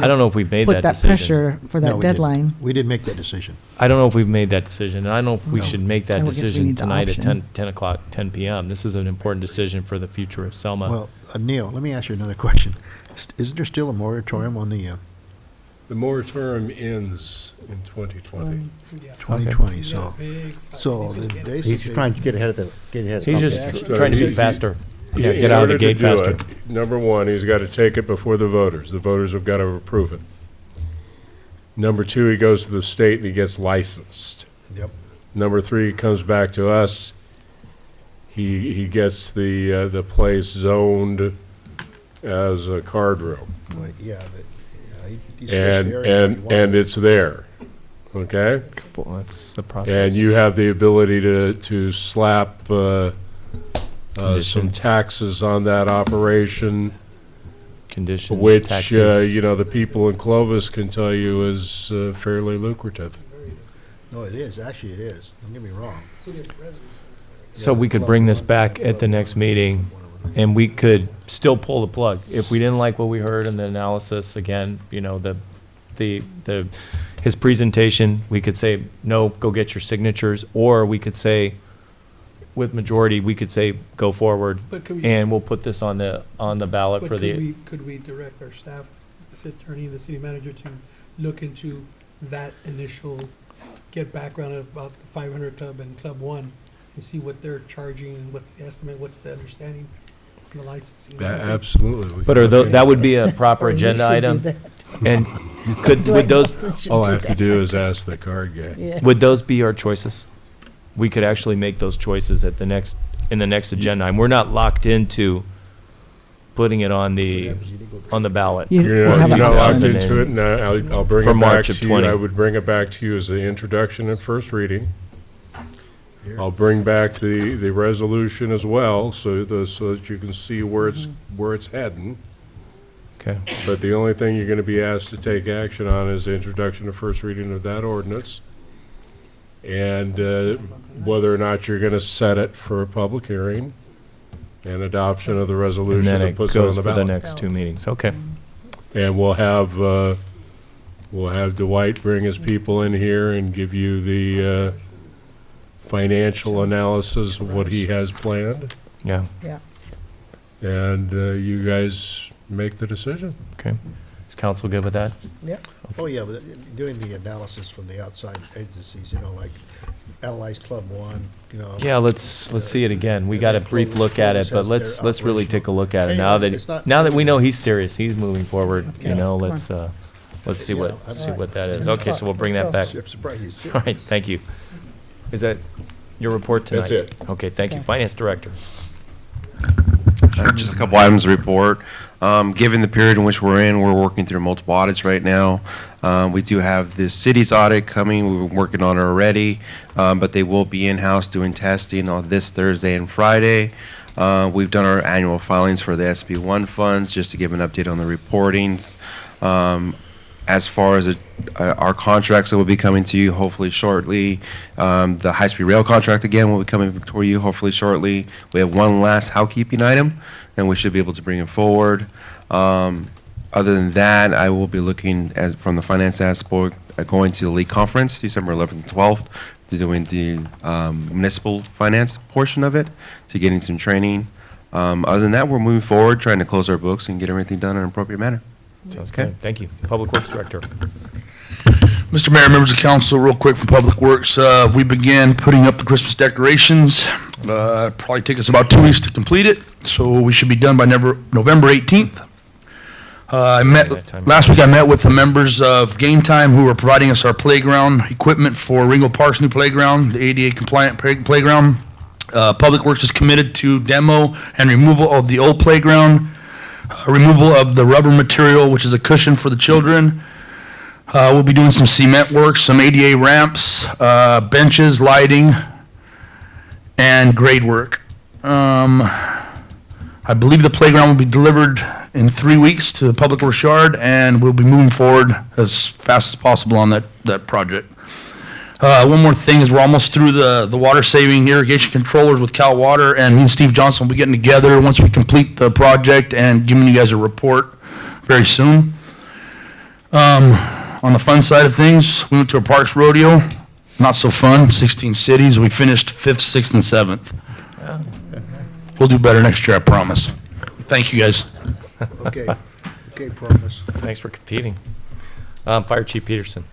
I don't know if we've made put that that decision. pressure for No, that we didn't. deadline. We didn't make that decision. I don't know if we've made that decision, and I don't know if we No. should make I that would guess we decision need the tonight at option. 10 o'clock, 10 PM. This is an important decision for the future of Selma. Well, Neil, let me ask you another question. Isn't there still a moratorium on the The moratorium ends in 2020. 2020? Yeah, So, big, so he's the gonna get- basically. He's trying to get ahead of the He's competition. just trying to be faster. Yeah, In get out of the order to gate do faster. it, Number one, he's got to take it before the voters. The voters have got to approve it. Number two, he goes to the state and he gets licensed. Yep. Number three, he comes back to us. He gets the place zoned as a card room. Like, yeah, he switched And, the area he wanted. and it's there, okay? Well, that's the process. And you have the ability to slap some Conditions. taxes on that operation, Conditions, which, taxes. the people in Clovis can tell you is fairly lucrative. No, it is, actually it is. Don't get me wrong. So we could bring this back at the next meeting, and we could still pull the plug. If we didn't like what we heard in the analysis, again, his presentation, we could say, no, go get your signatures, or we could say, with majority, we could say, go forward, But could we- and we'll put this on the ballot But for the, could we direct our staff, the city attorney and the city manager to look into that initial, get background about the 500 Club and Club 1 and see what they're charging and what's the estimate, what's the understanding of the licensing? Absolutely. but that would be a proper agenda item? And would those, All I have to do is ask the card guy. Yeah. would those be our choices? We could actually make those choices in the next agenda item. We're not locked into putting it on the ballot. You're We'll have not an locked option. into it, and I'll bring For it back March of to you. 20. I would bring it back to you as the introduction and first reading. I'll bring back the resolution as well, so that you can see where it's heading. Okay. But the only thing you're gonna be asked to take action on is the introduction and first reading of that ordinance. And whether or not you're gonna set it for a public hearing and adoption of the And resolution then that it puts it on goes the for the ballot. next 2 meetings. Okay. And we'll have Dwight bring his people in here and give you the financial analysis of what he has planned. Yeah. Yeah. And you guys make the decision. Okay. Is council good with that? Yeah. Oh, yeah, but doing the analysis from the outside agencies, like Allies Club One, Yeah, let's see it again. We got a brief look at it, but let's really take a look at it now that we know he's serious, he's moving forward, let's see what that is. Okay, so we'll bring that back. I'm surprised he's All right, thank you. Is that your report tonight? That's it. Okay, thank you. Finance Director. Just a couple items to report. Given the period in which we're in, we're working through multiple audits right now. We do have the city's audit coming. We've been working on it already, but they will be in-house doing testing on this Thursday and Friday. We've done our annual filings for the SB1 funds, just to give an update on the reportings. As far as our contracts that will be coming to you hopefully shortly, the high-speed rail contract again will be coming to you hopefully shortly. We have one last housekeeping item, and we should be able to bring it forward. Other than that, I will be looking at, from the finance aspect, going to the league conference December 11th and 12th, to doing the municipal finance portion of it, to getting some training. Other than that, we're moving forward, trying to close our books and get everything done in an appropriate manner. Sounds good. Thank you. Public Works Director. Mr. Mayor, members of council, real quick from Public Works, we began putting up the Christmas decorations. Probably take us about 2 weeks to complete it, so we should be done by November 18th. Last week I met with the members of Game Time who are providing us our playground equipment for Ringo Park's new playground, the ADA compliant playground. Public Works is committed to demo and removal of the old playground, removal of the rubber material, which is a cushion for the children. We'll be doing some cement work, some ADA ramps, benches, lighting, and grade work. I believe the playground will be delivered in 3 weeks to the Public Works Yard, and we'll be moving forward as fast as possible on that project. One more thing is we're almost through the water-saving irrigation controllers with Cal Water, and me and Steve Johnson will be getting together once we complete the project and giving you guys a report very soon. On the fun side of things, we went to a Parks Rodeo. Not so fun, 16 cities. We finished 5th, 6th, and 7th. We'll do better next year, I promise. Thank you, guys. Okay, promise. Thanks for competing. Fire Chief Peterson.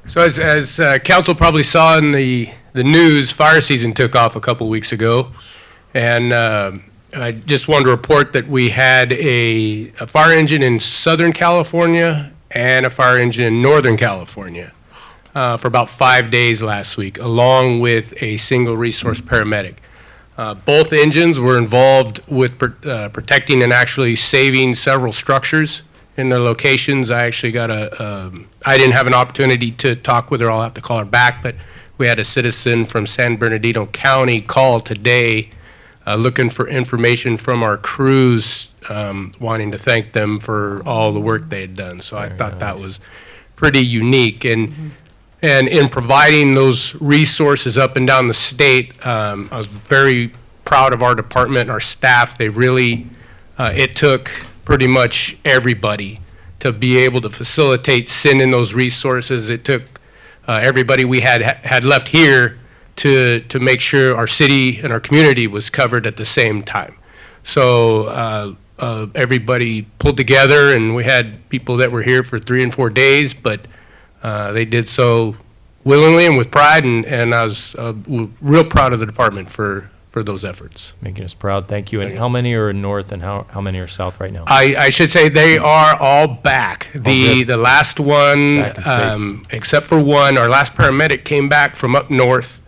So as council probably saw in the news, fire season took off a couple weeks ago. And I just wanted to report that we had a fire engine in Southern California and a fire engine in Northern California for about 5 days last week, along with a single resource paramedic. Both engines were involved with protecting and actually saving several structures in their locations. I actually got I didn't have an opportunity to talk with her. I'll have to call her back, but we had a citizen from San Bernardino County call today looking for information from our crews, wanting to thank them for all the work they had done. So I thought that was pretty unique. And in providing those resources up and down the state, I was very proud of our department and our staff. They really, it took pretty much everybody to be able to facilitate sending those resources. It took everybody we had left here to make sure our city and our community was covered at the same time. So everybody pulled together, and we had people that were here for 3 and 4 days, but they did so willingly and with pride, and I was real proud of the department for those efforts. Making us proud. Thank you. And how many are north and how many are south right now? I should say they are all back. The last one, Back and safe. except for one, our last paramedic came back from up north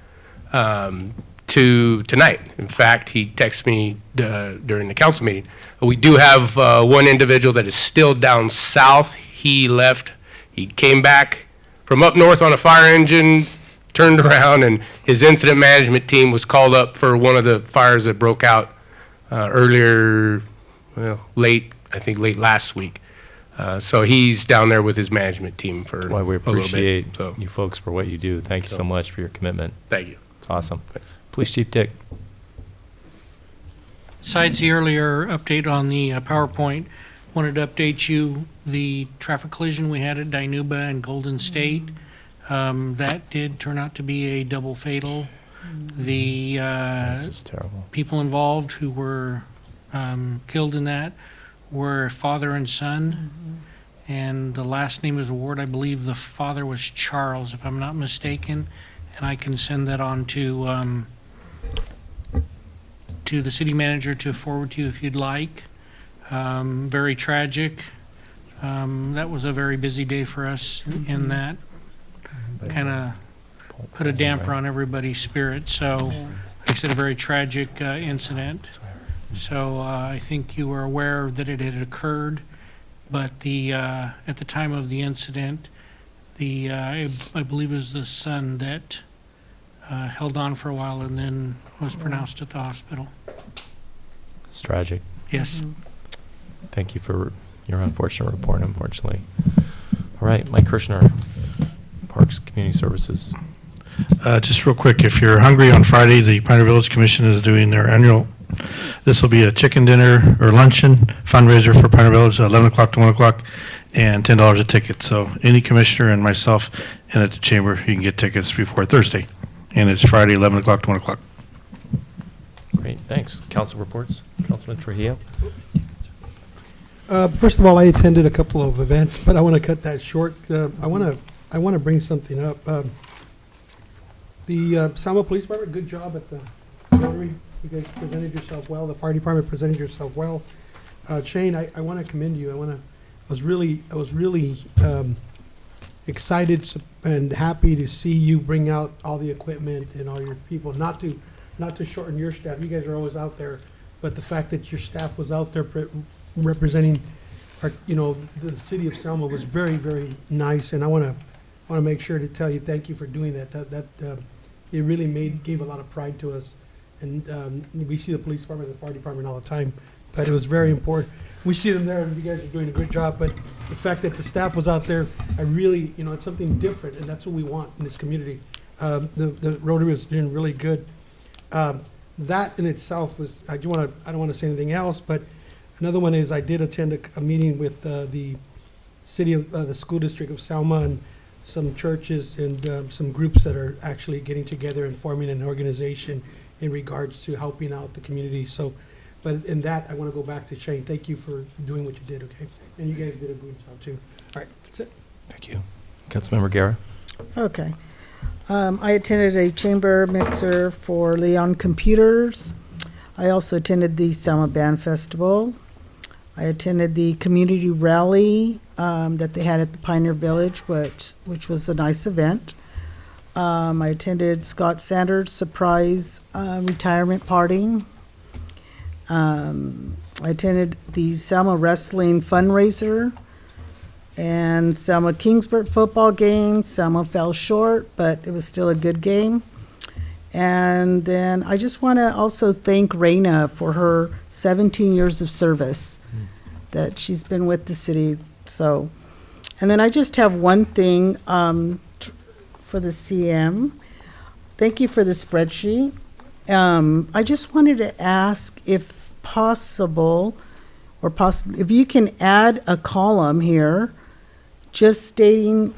to tonight. In fact, he texted me during the council meeting. We do have one individual that is still down south. He left, he came back from up north on a fire engine, turned around, and his incident management team was called up for one of the fires that broke out earlier, well, I think late last week. So he's down there with his management team for That's why we a little bit, appreciate so. you folks for what you do. Thank you so much for your commitment. Thank you. It's awesome. Police Chief Dick. Besides the earlier update on the PowerPoint, wanted to update you the traffic collision we had at Dinuba and Golden State. That did turn out to be a double fatal. The This is terrible. people involved who were killed in that were father and son. And the last name is Ward. I believe the father was Charles, if I'm not mistaken. And I can send that on to the city manager to forward to you if you'd like. Very tragic. That was a very busy day for us in that. Kind of put a damper on everybody's spirit. So, like I said, a very tragic incident. So I think you were aware that it had occurred, but at the time of the incident, I believe it was the son that held on for a while and then was pronounced at the hospital. It's tragic. Yes. Thank you for your unfortunate report, unfortunately. All right, Mike Kirshner, Parks Community Services. Just real quick, if you're hungry on Friday, the Pioneer Village Commission is doing their annual, this will be a chicken dinner or luncheon fundraiser for Pioneer Village, 11 o'clock to 1 o'clock, and $10 a ticket. So any commissioner and myself and at the chamber, you can get tickets before Thursday. And it's Friday, 11 o'clock to 1 o'clock. Great, thanks. Council reports, Councilman Trujillo. First of all, I attended a couple of events, but I want to cut that short. I want to bring something up. The Selma Police Department, good job at the Rotary. You guys presented yourself well. The fire department presented yourself well. Shane, I want to commend you. I was really excited and happy to see you bring out all the equipment and all your people. Not to shorten your staff. You guys are always out there, but the fact that your staff was out there representing the city of Selma was very, very nice, and I want to make sure to tell you thank you for doing that. That it really gave a lot of pride to us, and we see the police department and the fire department all the time, but it was very important. We see them there, and you guys are doing a good job, but the fact that the staff was out there, I really, it's something different, and that's what we want in this community. The Rotary was doing really good. That in itself was, I don't want to say anything else, but another one is I did attend a meeting with the city of, the school district of Selma and some churches and some groups that are actually getting together and forming an organization in regards to helping out the community. So, but in that, I want to go back to Shane. Thank you for doing what you did, okay? And you guys did a good job too. All right, that's it. Thank you. Councilmember Guerra. Okay. I attended a chamber mixer for Leon Computers. I also attended the Selma Band Festival. I attended the community rally that they had at the Pioneer Village, which was a nice event. I attended Scott Sanders' surprise retirement party. I attended the Selma Wrestling fundraiser and Selma Kingsburg football game. Selma fell short, but it was still a good game. And then I just want to also thank Raina for her 17 years of service that she's been with the city. So, and then I just have one thing for the CM. Thank you for the spreadsheet. I just wanted to ask if possible, if you can add a column here, just stating,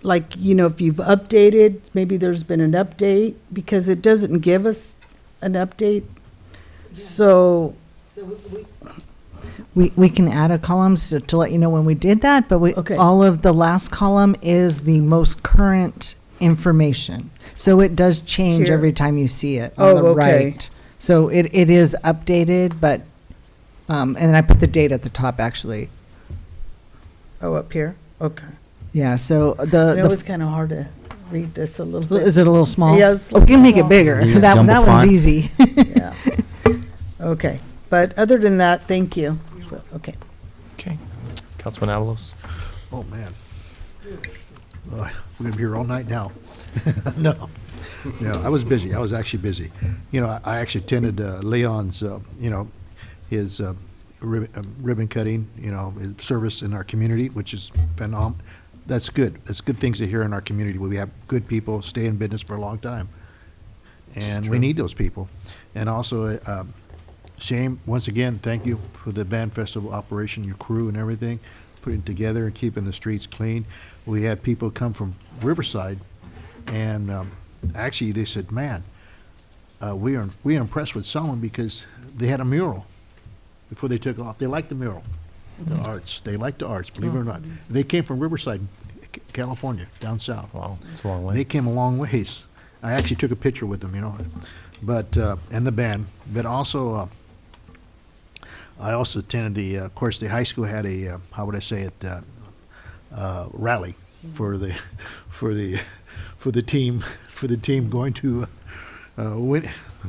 like, if you've updated, maybe there's been an update, because it doesn't give us an update. So we can add a column to let you know when we did that, but all of the last column is the most current information. So it does change Here. every time you see it on the right. So it is updated, but, and then I put the date at the top, actually. Oh, up here? Okay. Yeah, so It was kind of hard to read this a little bit. Is it a little small? Yes. Oh, we can make it bigger. Yeah, That jumbo one's font. easy. Yeah. Okay, but other than that, thank you. Okay. Okay. Councilman Avalos? Oh, man. We're gonna be here all night now. No, no, I was busy. I was actually busy. You know, I actually attended Leon's, you know, his ribbon cutting, you know, his service in our community, which is phenomenal. That's good. That's good things to hear in our community, where we have good people stay in business for a long time. And we need those people. And also, Shane, once again, thank you for the band festival operation, your crew and everything, putting it together and keeping the streets clean. We had people come from Riverside, and actually they said, man, we are impressed with someone because they had a mural before they took off. They liked the mural, the arts. They liked the arts, believe it or not. They came from Riverside, California, down south. Wow, it's a long way. They came a long ways. I actually took a picture with them, you know, but, and the band, but also, I also attended the, of course, the high school had a, how would I say it, rally for the, for the team going to,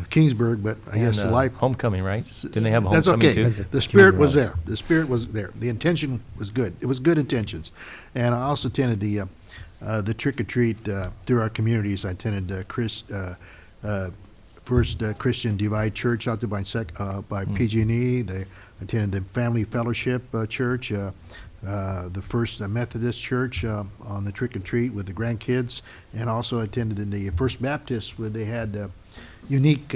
Kingsburg, but I guess the And, life. homecoming, right? Didn't they have a That's homecoming okay. too? The spirit was there. The spirit was there. The intention was good. It was good intentions. And I also attended the trick or treat through our communities. I attended First Christian Divide Church out there by PG&E. They attended the Family Fellowship Church, the First Methodist Church on the trick or treat with the grandkids, and also attended in the First Baptist where they had unique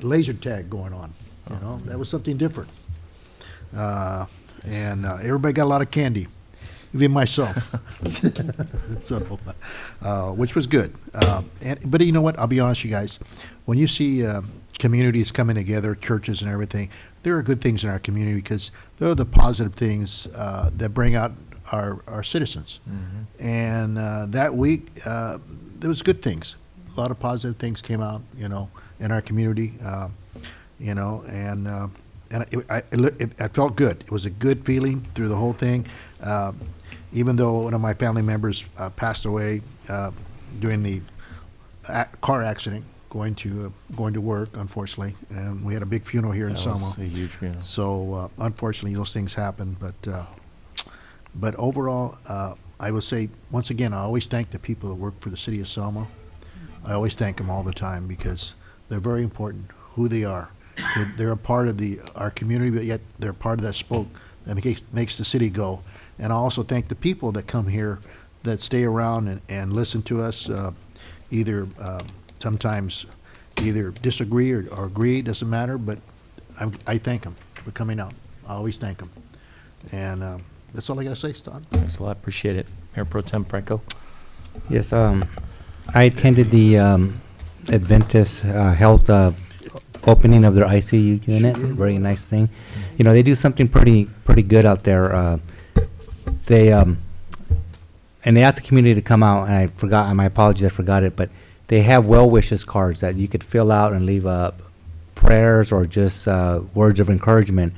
laser tag going on. You know, that was something different. And everybody got a lot of candy, even myself. So, which was good. But you know what? I'll be honest, you guys. When you see communities coming together, churches and everything, there are good things in our community because they're the positive things that bring out our citizens. And that week, there was good things. A lot of positive things came out, you know, in our community, you know, and I felt good. It was a good feeling through the whole thing. Even though one of my family members passed away during the car accident going to work, unfortunately, and we had a big funeral here in That Selma. was a huge funeral. So unfortunately, those things happen. But overall, I will say once again, I always thank the people that work for the city of Selma. I always thank them all the time because they're very important. Who they are, they're a part of our community, but yet they're part of that spoke that makes the city go. And I also thank the people that come here, that stay around and listen to us, either sometimes either disagree or agree, doesn't matter, but I thank them for coming out. I always thank them. And that's all I got to say, Todd. Thanks a lot, appreciate it. Mayor Pro Tem Franco? Yes, I attended the Adventist Health opening of their ICU unit. Very nice thing. You know, they do something pretty good out there. They and they asked the community to come out, and I forgot. My apologies, I forgot it. But they have well wishes cards that you could fill out and leave prayers or just words of encouragement.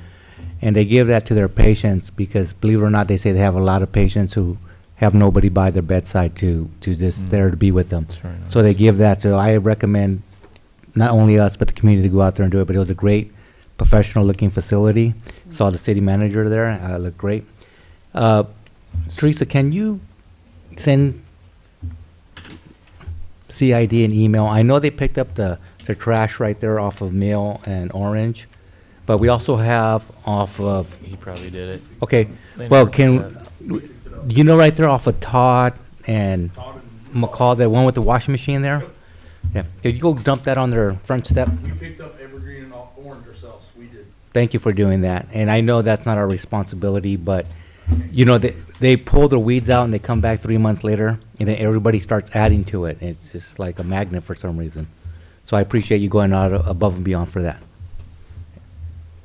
And they give that to their patients because, believe it or not, they say they have a lot of patients who have nobody by their bedside to just there to be with them. very nice. So they give that. So I recommend not only us but the community to go out there and do it. But it was a great professional-looking facility. Saw the city manager there. Looked great. Teresa, can you send CID an email? I know they picked up the trash right there off of Mill and Orange, but we also have off of. He probably did it. Okay, They well, never did do you know right there off of Todd and McCall, the one with the washing machine there? Yeah, could you go dump that on their front step? We picked up Evergreen and Orange ourselves, we did. Thank you for doing that. And I know that's not our responsibility, but, you know, they pull the weeds out and they come back 3 months later, and then everybody starts adding to it. It's just like a magnet for some reason. So I appreciate you going out above and beyond for that.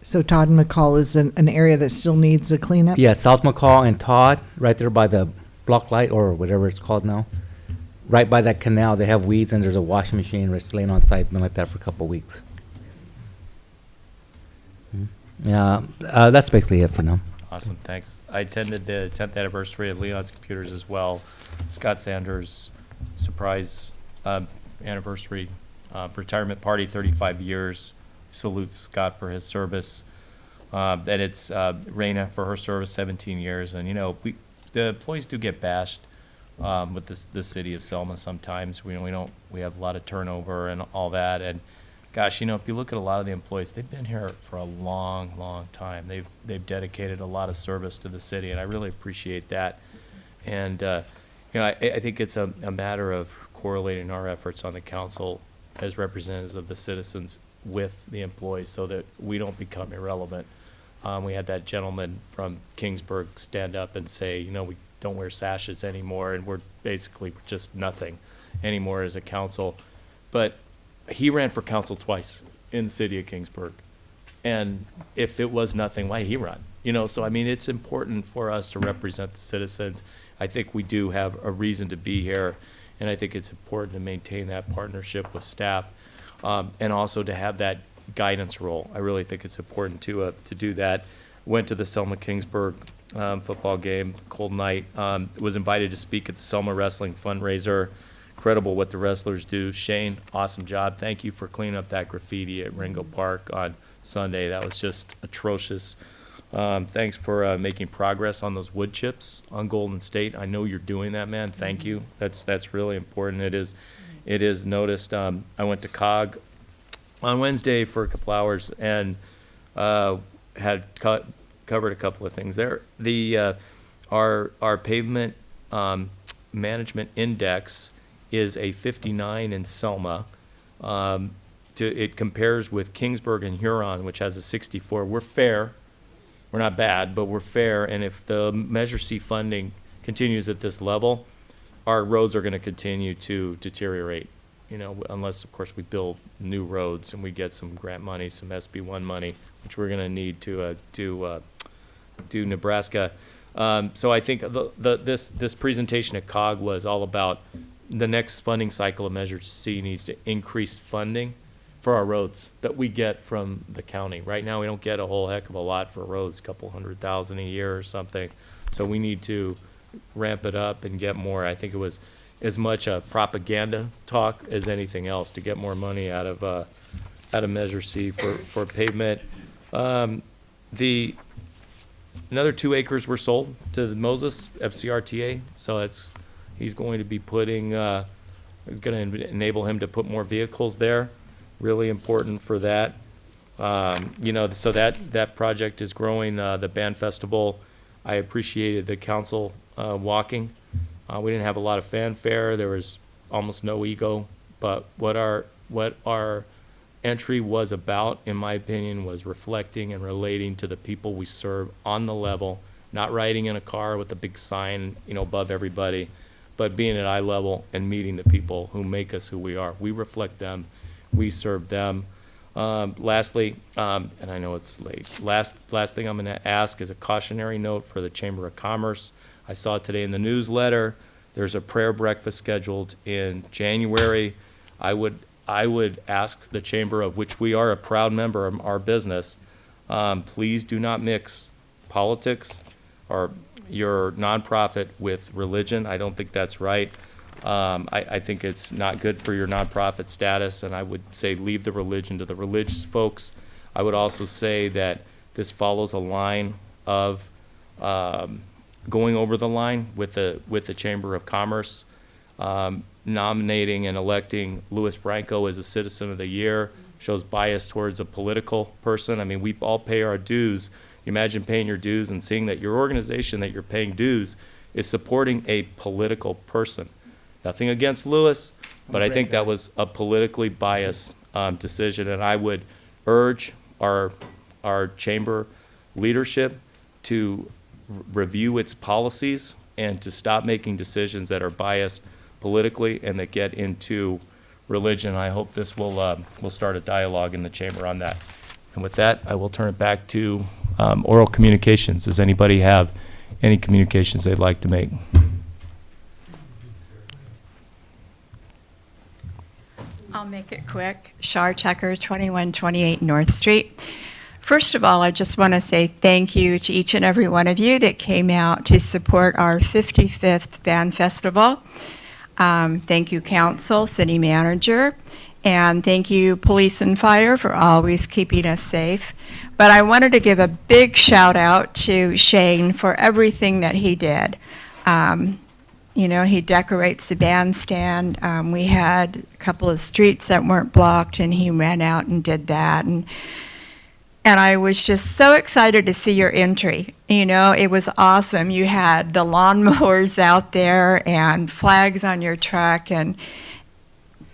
So Todd and McCall is an area that still needs a cleanup? Yeah, South McCall and Todd, right there by the block light or whatever it's called now. Right by that canal, they have weeds and there's a washing machine that's laying on site, been like that for a couple of weeks. Yeah, that's basically it for now. Awesome, thanks. I attended the 10th anniversary of Leon's Computers as well. Scott Sanders surprise anniversary retirement party, 35 years. Salute Scott for his service. That it's Raina for her service, 17 years. And, you know, the employees do get bashed with the city of Selma sometimes. We have a lot of turnover and all that. And gosh, you know, if you look at a lot of the employees, they've been here for a long, long time. They've dedicated a lot of service to the city, and I really appreciate that. And, you know, I think it's a matter of correlating our efforts on the council as representatives of the citizens with the employees so that we don't become irrelevant. We had that gentleman from Kingsburg stand up and say, you know, we don't wear sashes anymore, and we're basically just nothing anymore as a council. But he ran for council twice in the city of Kingsburg. And if it was nothing, why did he run? You know, so I mean, it's important for us to represent the citizens. I think we do have a reason to be here, and I think it's important to maintain that partnership with staff, and also to have that guidance role. I really think it's important to do that. Went to the Selma-Kingsburg football game, cold night. Was invited to speak at the Selma Wrestling fundraiser. Incredible what the wrestlers do. Shane, awesome job. Thank you for cleaning up that graffiti at Ringo Park on Sunday. That was just atrocious. Thanks for making progress on those wood chips on Golden State. I know you're doing that, man. Thank you. That's really important. It is noticed. I went to COG on Wednesday for a couple hours and had covered a couple of things there. Our pavement management index is a 59 in Selma. It compares with Kingsburg and Huron, which has a 64. We're fair. We're not bad, but we're fair. And if the Measure C funding continues at this level, our roads are going to continue to deteriorate. You know, unless of course we build new roads and we get some grant money, some SB1 money, which we're going to need to do Nebraska. So I think this presentation at COG was all about the next funding cycle of Measure C needs to increase funding for our roads that we get from the county. Right now, we don't get a whole heck of a lot for roads, a couple $100,000 a year or something. So we need to ramp it up and get more. I think it was as much a propaganda talk as anything else to get more money out of Measure C for pavement. Another 2 acres were sold to Moses FCRTA, so he's going to be putting, it's going to enable him to put more vehicles there. Really important for that. You know, so that project is growing. The band festival, I appreciated the council walking. We didn't have a lot of fanfare. There was almost no ego, but what our entry was about, in my opinion, was reflecting and relating to the people we serve on the level, not riding in a car with a big sign, you know, above everybody, but being at eye level and meeting the people who make us who we are. We reflect them. We serve them. Lastly, and I know it's late, last thing I'm going to ask is a cautionary note for the Chamber of Commerce. I saw today in the newsletter, there's a prayer breakfast scheduled in January. I would ask the Chamber, of which we are a proud member of our business, please do not mix politics or your nonprofit with religion. I don't think that's right. I think it's not good for your nonprofit status, and I would say leave the religion to the religious folks. I would also say that this follows a line of going over the line with the Chamber of Commerce, nominating and electing Louis Branco as a Citizen of the Year shows bias towards a political person. I mean, we all pay our dues. You imagine paying your dues and seeing that your organization that you're paying dues is supporting a political person. Nothing against Louis, but I think that was a politically biased decision, and I would urge our chamber leadership to review its policies and to stop making decisions that are biased politically and that get into religion. I hope this will start a dialogue in the chamber on that. And with that, I will turn it back to oral communications. Does anybody have any communications they'd like to make? I'll make it quick. Shar Tucker, 2128 North Street. First of all, I just want to say thank you to each and every one of you that came out to support our 55th Band Festival. Thank you, council, city manager, and thank you, police and fire, for always keeping us safe. But I wanted to give a big shout out to Shane for everything that he did. You know, he decorates the bandstand. We had a couple of streets that weren't blocked, and he ran out and did that. And I was just so excited to see your entry. You know, it was awesome. You had the lawnmowers out there and flags on your truck, and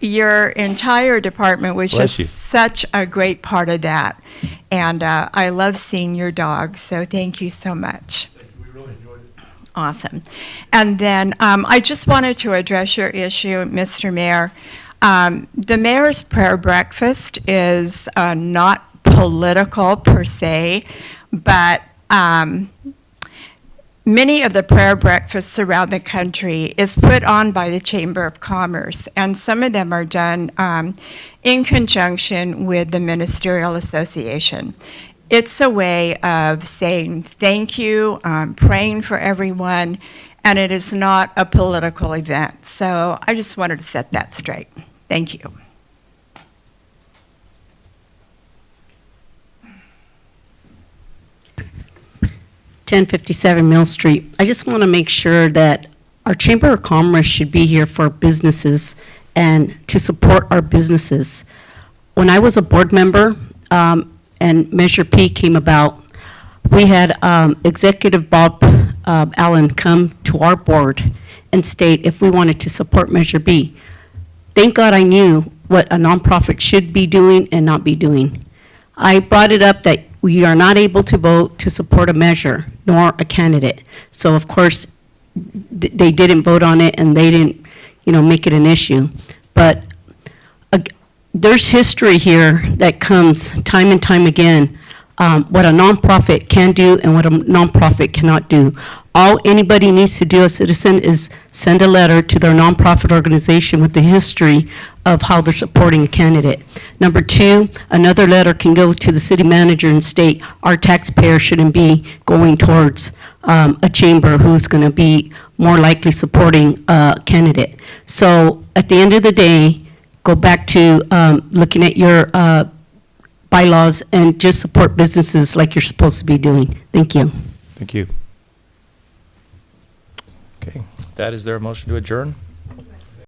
your entire department was Bless just you. such a great part of that. And I love seeing your dogs, so thank you so much. Awesome. And then I just wanted to address your issue, Mr. Mayor. The mayor's prayer breakfast is not political per se, but many of the prayer breakfasts around the country is put on by the Chamber of Commerce, and some of them are done in conjunction with the Ministerial Association. It's a way of saying thank you, praying for everyone, and it is not a political event. So I just wanted to set that straight. Thank you. (1057) Mill Street. I just want to make sure that our Chamber of Commerce should be here for businesses and to support our businesses. When I was a board member, and Measure P came about, we had Executive Bob Allen come to our board and state if we wanted to support Measure B. Thank God I knew what a nonprofit should be doing and not be doing. I brought it up that we are not able to vote to support a measure nor a candidate. So of course, they didn't vote on it and they didn't, make it an issue. But there's history here that comes time and time again, what a nonprofit can do and what a nonprofit cannot do. All anybody needs to do, a citizen, is send a letter to their nonprofit organization with the history of how they're supporting a candidate. Number two, another letter can go to the city manager and state our taxpayer shouldn't be going towards a chamber who's going to be more likely supporting a candidate. So at the end of the day, go back to looking at your bylaws and just support businesses like you're supposed to be doing. Thank you. Thank you. Okay, that is there a motion to adjourn?